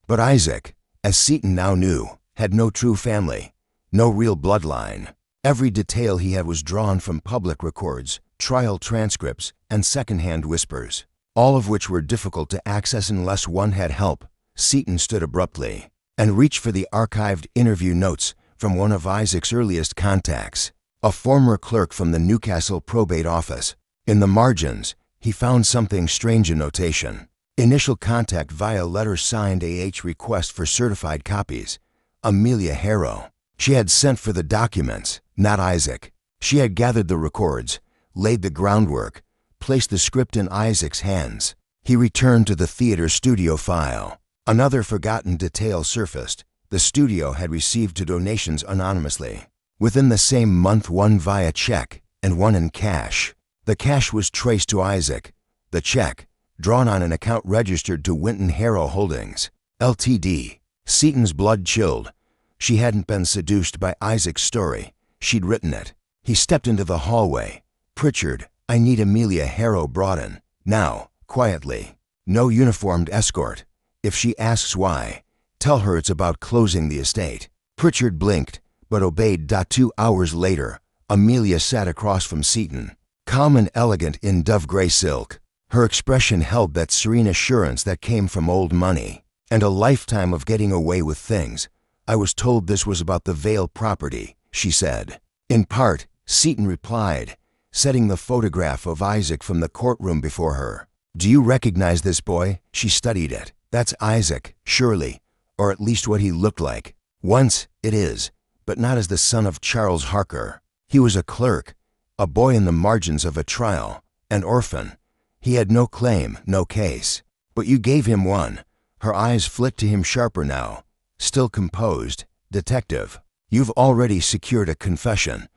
But Isaac, as Seton now knew, had no true family, no real bloodline. Every detail he had was drawn from public records, trial transcripts, and secondhand whispers, all of which were difficult to access unless one had help. Seton stood abruptly and reached for the archived interview notes from one of Isaac's earliest contacts, a former clerk from the Newcastle probate office. In the margins, he found something strange, a notation. Initial contact via letter signed AH request for certified copies. Amelia Harrow. She had sent for the documents, not Isaac. She had gathered the records, laid the groundwork, placed the script in Isaac's hands. He returned to the theater studio file. Another forgotten detail surfaced. The studio had received 2 donations anonymously. Within the same month, one via check and one in cash. The cash was traced to Isaac. The check, drawn on an account registered to Winton Harrow Holdings, Ltd. Seton's blood chilled. She hadn't been seduced by Isaac's story. She'd written it. He stepped into the hallway. Pritchard, I need Amelia Harrow brought in. Now, quietly. No uniformed escort. If she asks why, tell her it's about closing the estate. Pritchard blinked, but obeyed. 2 hours later, Amelia sat across from Seton, calm and elegant in dove gray silk. Her expression held that serene assurance that came from old money and a lifetime of getting away with things. I was told this was about the Vale property, she said. In part, Seton replied, setting the photograph of Isaac from the courtroom before her. Do you recognize this boy? She studied it. That's Isaac, surely, or at least what he looked like. Once, it is, but not as the son of Charles Harker. He was a clerk, a boy in the margins of a trial, an orphan. He had no claim, no case. But you gave him one. Her eyes flicked to him sharper now. Still composed. Detective, you've already secured a confession.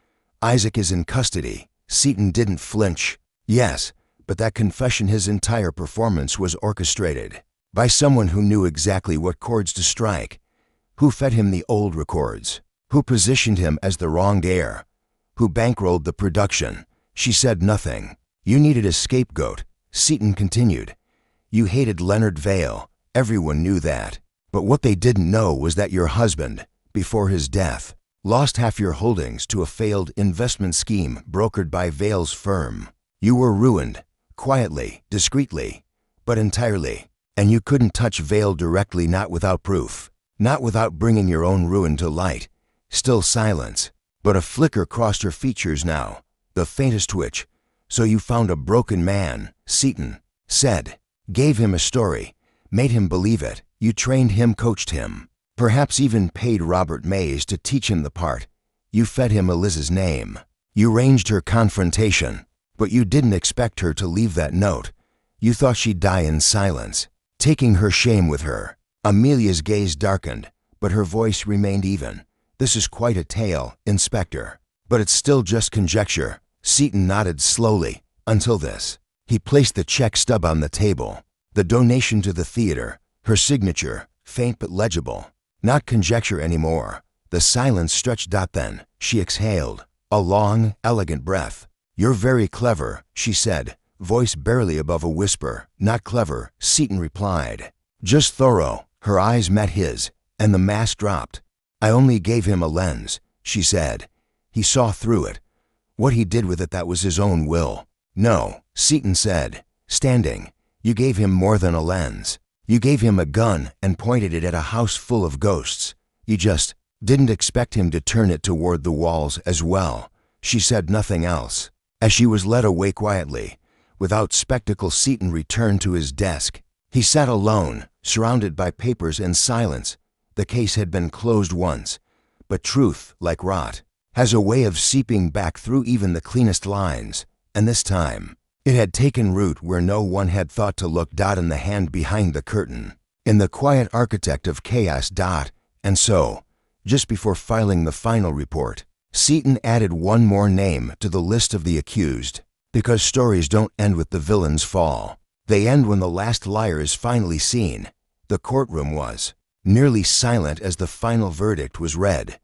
Isaac is in custody. Seton didn't flinch. Yes, but that confession, his entire performance was orchestrated by someone who knew exactly what chords to strike, who fed him the old records, who positioned him as the wronged heir, who bankrolled the production. She said nothing. You needed a scapegoat, Seton continued. You hated Leonard Vale. Everyone knew that. But what they didn't know was that your husband, before his death, lost half your holdings to a failed investment scheme brokered by Vale's firm. You were ruined, quietly, discreetly, but entirely. And you couldn't touch Vale directly, not without proof, not without bringing your own ruin to light. Still silence, but a flicker crossed her features now, the faintest twitch. So you found a broken man, Seton said, gave him a story, made him believe it. You trained him, coached him, perhaps even paid Robert Mays to teach him the part. You fed him Eliz's name. You arranged her confrontation, but you didn't expect her to leave that note. You thought she'd die in silence, taking her shame with her. Amelia's gaze darkened, but her voice remained even. This is quite a tale, Inspector, but it's still just conjecture. Seton nodded slowly. Until this. He placed the check stub on the table. The donation to the theater, her signature, faint but legible. Not conjecture anymore. The silence stretched. Then she exhaled, a long, elegant breath. You're very clever, she said, voice barely above a whisper. Not clever, Seton replied. Just thorough. Her eyes met his, and the mask dropped. I only gave him a lens, she said. He saw through it. What he did with it, that was his own will. No, Seton said, standing. You gave him more than a lens. You gave him a gun and pointed it at a house full of ghosts. You just didn't expect him to turn it toward the walls as well. She said nothing else. As she was led away quietly, without spectacle, Seton returned to his desk. He sat alone, surrounded by papers and silence. The case had been closed once, but truth, like rot, has a way of seeping back through even the cleanest lines, and this time, it had taken root where no one had thought to look. In the hand behind the curtain, in the quiet architect of chaos. And so, just before filing the final report, Seton added one more name to the list of the accused, because stories don't end with the villain's fall. They end when the last liar is finally seen. The courtroom was nearly silent as the final verdict was read.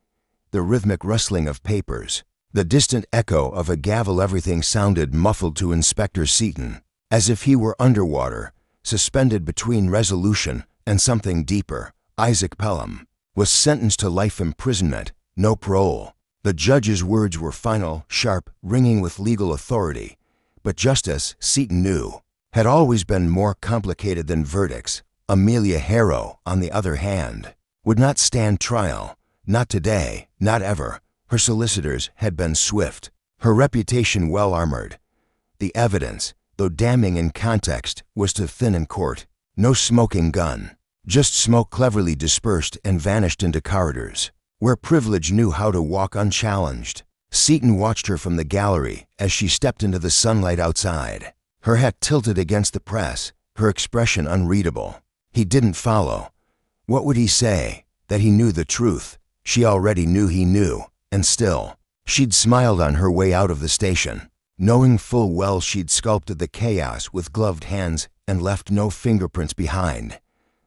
The rhythmic rustling of papers, the distant echo of a gavel, everything sounded muffled to Inspector Seton, as if he were underwater, suspended between resolution and something deeper. Isaac Pelham was sentenced to life imprisonment, no parole. The judge's words were final, sharp, ringing with legal authority. But justice, Seton knew, had always been more complicated than verdicts. Amelia Harrow, on the other hand, would not stand trial. Not today, not ever. Her solicitors had been swift, her reputation well armored. The evidence, though damning in context, was too thin in court. No smoking gun, just smoke cleverly dispersed and vanished into corridors, where privilege knew how to walk unchallenged. Seton watched her from the gallery as she stepped into the sunlight outside, her hat tilted against the press, her expression unreadable. He didn't follow. What would he say? That he knew the truth. She already knew he knew, and still, she'd smiled on her way out of the station, knowing full well she'd sculpted the chaos with gloved hands and left no fingerprints behind.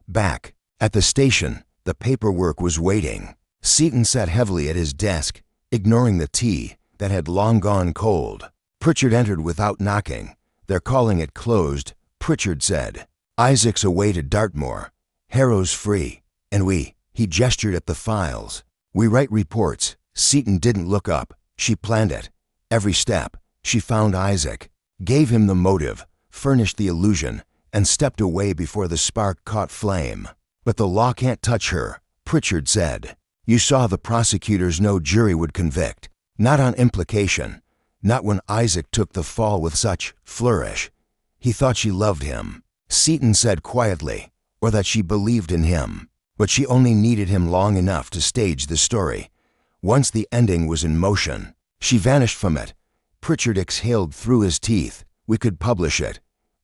Back, at the station, the paperwork was waiting. Seton sat heavily at his desk, ignoring the tea that had long gone cold. Pritchard entered without knocking. "They're calling it closed," Pritchard said. "Isaac's away to Dartmoor. Harrow's free. And he gestured at the files. "We write reports." Seton didn't look up. She planned it. Every step. She found Isaac, gave him the motive, furnished the illusion, and stepped away before the spark caught flame. "But the law can't touch her," Pritchard said. "You saw the prosecutors. No jury would convict. Not on implication. Not when Isaac took the fall with such flourish. He thought she loved him," Seton said quietly, "or that she believed in him. But she only needed him long enough to stage the story. Once the ending was in motion, she vanished from it." Pritchard exhaled through his teeth. "We could publish it.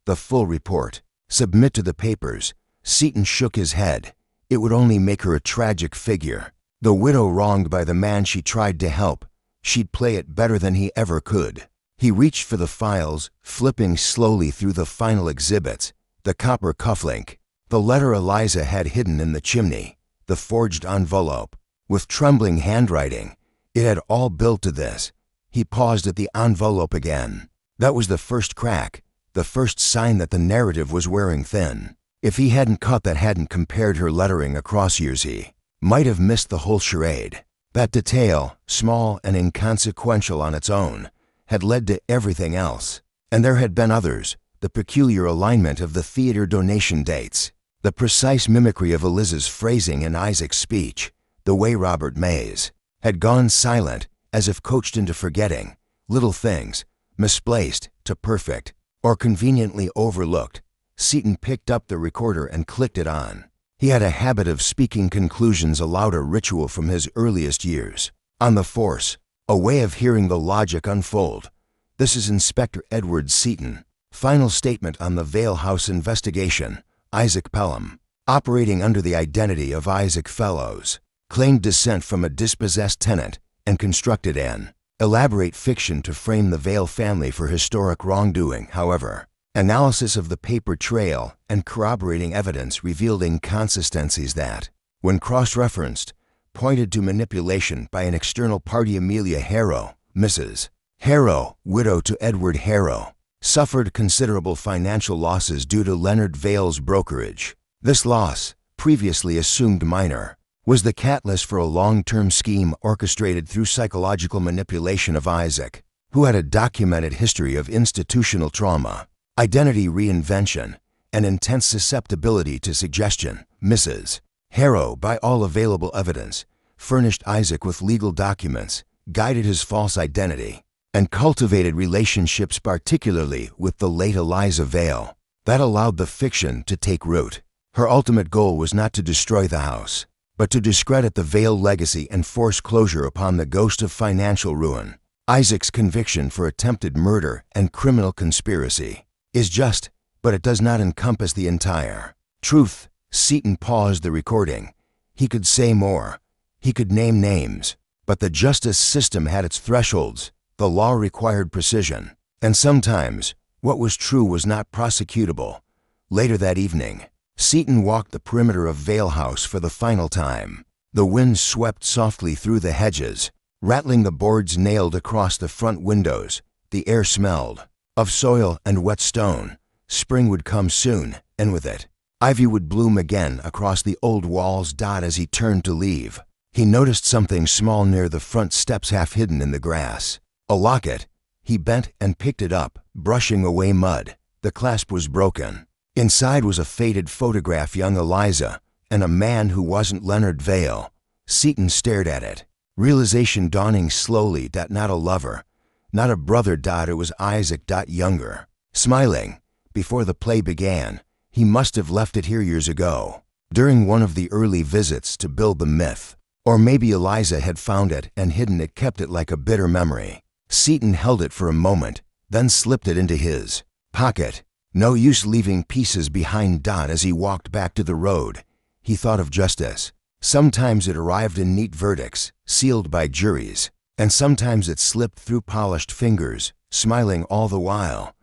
The full report. Submit to the papers." Seton shook his head. "It would only make her a tragic figure. The widow wronged by the man she tried to help. She'd play it better than he ever could." He reached for the files, flipping slowly through the final exhibits. The copper cufflink, the letter Eliza had hidden in the chimney, the forged envelope, with trembling handwriting. It had all built to this. He paused at the envelope again. That was the first crack, the first sign that the narrative was wearing thin. If he hadn't caught that, hadn't compared her lettering across years, he might have missed the whole charade. That detail, small and inconsequential on its own, had led to everything else. And there had been others. The peculiar alignment of the theater donation dates, the precise mimicry of Eliza's phrasing in Isaac's speech, the way Robert Mays had gone silent, as if coached into forgetting. Little things, misplaced to perfect, or conveniently overlooked. Seton picked up the recorder and clicked it on. He had a habit of speaking conclusions aloud, a ritual from his earliest years. On the force, a way of hearing the logic unfold. "This is Inspector Edward Seton. Final statement on the Vale House investigation. Isaac Pelham, operating under the identity of Isaac Fellows, claimed descent from a dispossessed tenant and constructed an elaborate fiction to frame the Vale family for historic wrongdoing. However, analysis of the paper trail and corroborating evidence revealed inconsistencies that, when cross-referenced, pointed to manipulation by an external party. Amelia Harrow, Mrs. Harrow, widow to Edward Harrow, suffered considerable financial losses due to Leonard Vale's brokerage. This loss, previously assumed minor, was the catalyst for a long-term scheme orchestrated through psychological manipulation of Isaac, who had a documented history of institutional trauma, identity reinvention, and intense susceptibility to suggestion. Mrs. Harrow, by all available evidence, furnished Isaac with legal documents, guided his false identity, and cultivated relationships, particularly with the late Eliza Vale, that allowed the fiction to take root. Her ultimate goal was not to destroy the house, but to discredit the Vale legacy and force closure upon the ghost of financial ruin. Isaac's conviction for attempted murder and criminal conspiracy is just, but it does not encompass the entire truth. Seton paused the recording. He could say more. He could name names. But the justice system had its thresholds. The law required precision. And sometimes, what was true was not prosecutable. Later that evening, Seaton walked the perimeter of Vale House for the final time. The wind swept softly through the hedges, rattling the boards nailed across the front windows. The air smelled of soil and wet stone. Spring would come soon, and with it, ivy would bloom again across the old walls. As he turned to leave, he noticed something small near the front steps, half hidden in the grass. A locket. He bent and picked it up, brushing away mud. The clasp was broken. Inside was a faded photograph, young Eliza, and a man who wasn't Leonard Vale. Seaton stared at it, realization dawning slowly. Not a lover, not a brother. It was Isaac. Younger, smiling. Before the play began, he must have left it here years ago, during one of the early visits to build the myth. Or maybe Eliza had found it and hidden it, kept it like a bitter memory. Seaton held it for a moment, then slipped it into his pocket. No use leaving pieces behind. As he walked back to the road, he thought of justice. Sometimes it arrived in neat verdicts, sealed by juries, and sometimes it slipped through polished fingers, smiling all the while.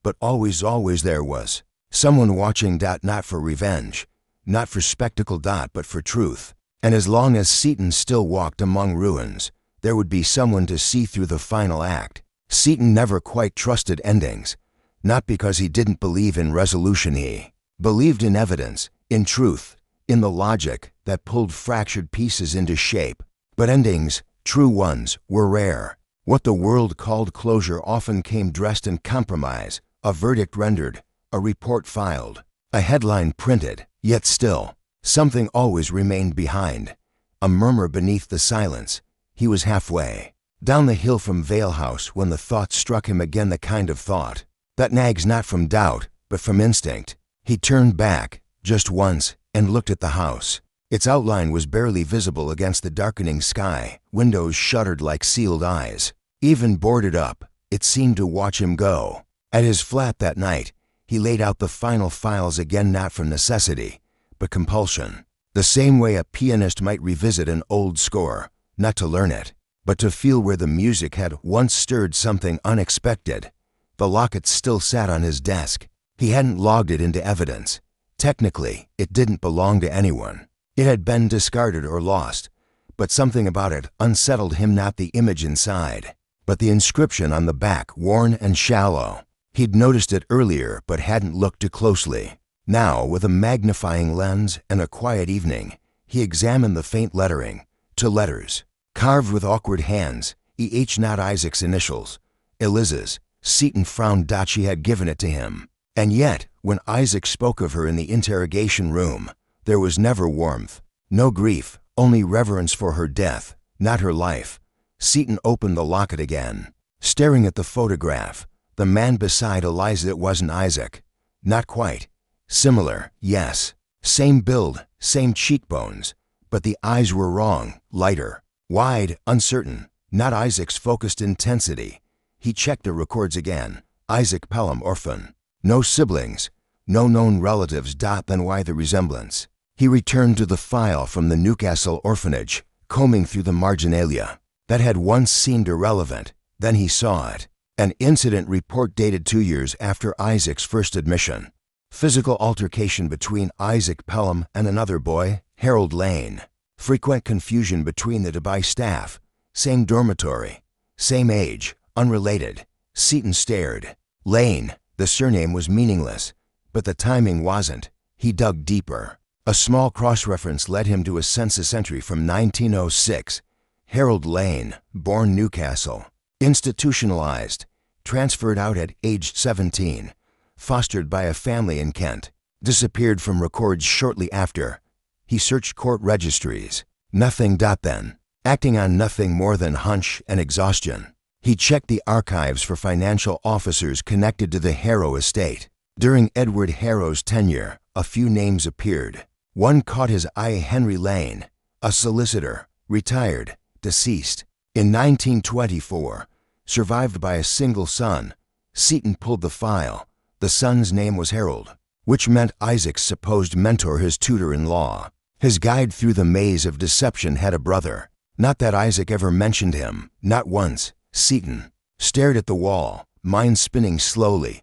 But always there was someone watching. Not for revenge, not for spectacle. But for truth. And as long as Seaton still walked among ruins, there would be someone to see through the final act. Seaton never quite trusted endings. Not because he didn't believe in resolution. He believed in evidence, in truth, in the logic that pulled fractured pieces into shape. But endings, true ones, were rare. What the world called closure often came dressed in compromise. A verdict rendered, a report filed, a headline printed. Yet still, something always remained behind. A murmur beneath the silence. He was halfway down the hill from Vale House when the thought struck him again, the kind of thought that nags not from doubt, but from instinct. He turned back, just once, and looked at the house. Its outline was barely visible against the darkening sky. Windows shuttered like sealed eyes. Even boarded up, it seemed to watch him go. At his flat that night, he laid out the final files again, not from necessity, but compulsion. The same way a pianist might revisit an old score, not to learn it, but to feel where the music had once stirred something unexpected. The locket still sat on his desk. He hadn't logged it into evidence. Technically, it didn't belong to anyone. It had been discarded or lost, but something about it unsettled him, not the image inside, but the inscription on the back, worn and shallow. He'd noticed it earlier but hadn't looked too closely. Now, with a magnifying lens and a quiet evening, he examined the faint lettering. To letters, carved with awkward hands, E.H. not Isaac's initials, Eliza's. Seaton frowned. She had given it to him. And yet, when Isaac spoke of her in the interrogation room, there was never warmth, no grief, only reverence for her death, not her life. Seaton opened the locket again, staring at the photograph. The man beside Eliza. It wasn't Isaac. Not quite. Similar, yes. Same build, same cheekbones. But the eyes were wrong, lighter, wide, uncertain. Not Isaac's focused intensity. He checked the records again. Isaac Pelham, orphan. No siblings, no known relatives. Then why the resemblance? He returned to the file from the Newcastle orphanage, combing through the marginalia. That had once seemed irrelevant. Then he saw it. An incident report dated 2 years after Isaac's first admission. Physical altercation between Isaac Pelham and another boy, Harold Lane. Frequent confusion between the Dubai staff. Same dormitory. Same age. Unrelated. Seaton stared. Lane, the surname was meaningless, but the timing wasn't. He dug deeper. A small cross-reference led him to a census entry from 1906. Harold Lane, born Newcastle. Institutionalized. Transferred out at age 17. Fostered by a family in Kent. Disappeared from records shortly after. He searched court registries. Nothing. Then, acting on nothing more than hunch and exhaustion, he checked the archives for financial officers connected to the Harrow estate. During Edward Harrow's tenure, a few names appeared. One caught his eye: Henry Lane, a solicitor, retired, deceased in 1924, survived by a single son. Seaton pulled the file. The son's name was Harold, which meant Isaac's supposed mentor, his tutor in law. His guide through the maze of deception had a brother. Not that Isaac ever mentioned him, not once. Seaton stared at the wall, mind spinning slowly.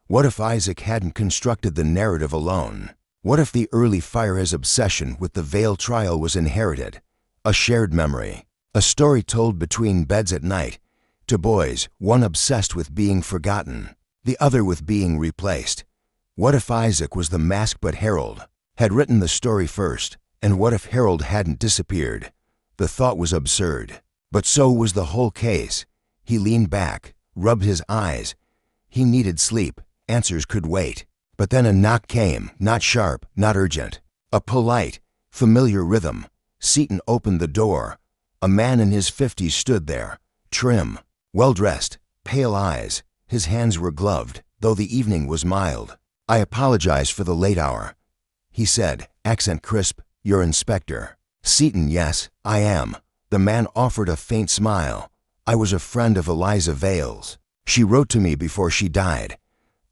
What if Isaac hadn't constructed the narrative alone? What if the early fire's obsession with the Vale trial was inherited? A shared memory. A story told between beds at night. To boys, one obsessed with being forgotten, the other with being replaced. What if Isaac was the mask but Harold had written the story first? And what if Harold hadn't disappeared? The thought was absurd, but so was the whole case. He leaned back, rubbed his eyes. He needed sleep. Answers could wait. But then a knock came, not sharp, not urgent. A polite, familiar rhythm. Seaton opened the door. A man in his 50s stood there, trim, well-dressed, pale eyes. His hands were gloved, though the evening was mild. "I apologize for the late hour," he said, accent crisp. "Your inspector?" Seaton, "Yes, I am." The man offered a faint smile. "I was a friend of Eliza Vale's. She wrote to me before she died.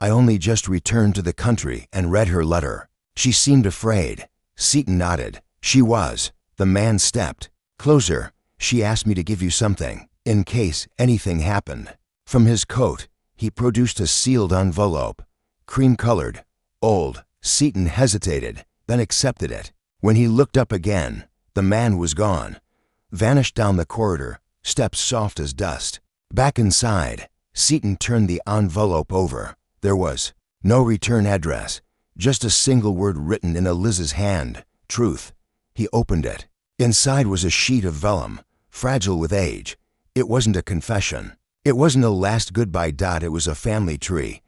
I only just returned to the country and read her letter. She seemed afraid." Seaton nodded. "She was." The man stepped closer. "She asked me to give you something, in case anything happened." From his coat, he produced a sealed envelope, cream-colored, old. Seaton hesitated, then accepted it. When he looked up again, the man was gone, vanished down the corridor, steps soft as dust. Back inside, Seaton turned the envelope over. There was no return address, just a single word written in Eliz's hand, "Truth." He opened it. Inside was a sheet of vellum, fragile with age. It wasn't a confession. It wasn't a last goodbye. It was a family tree.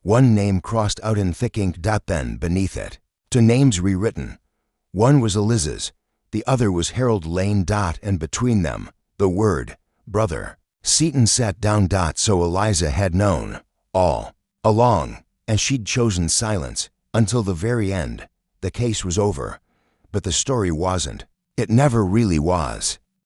One name crossed out in thick ink. Then, beneath it, two names rewritten. One was Eliz's, the other was Harold Lane. And between them, the word, brother. Seaton sat down. So Eliza had known all along, and she'd chosen silence until the very end. The case was over, but the story wasn't. It never really was.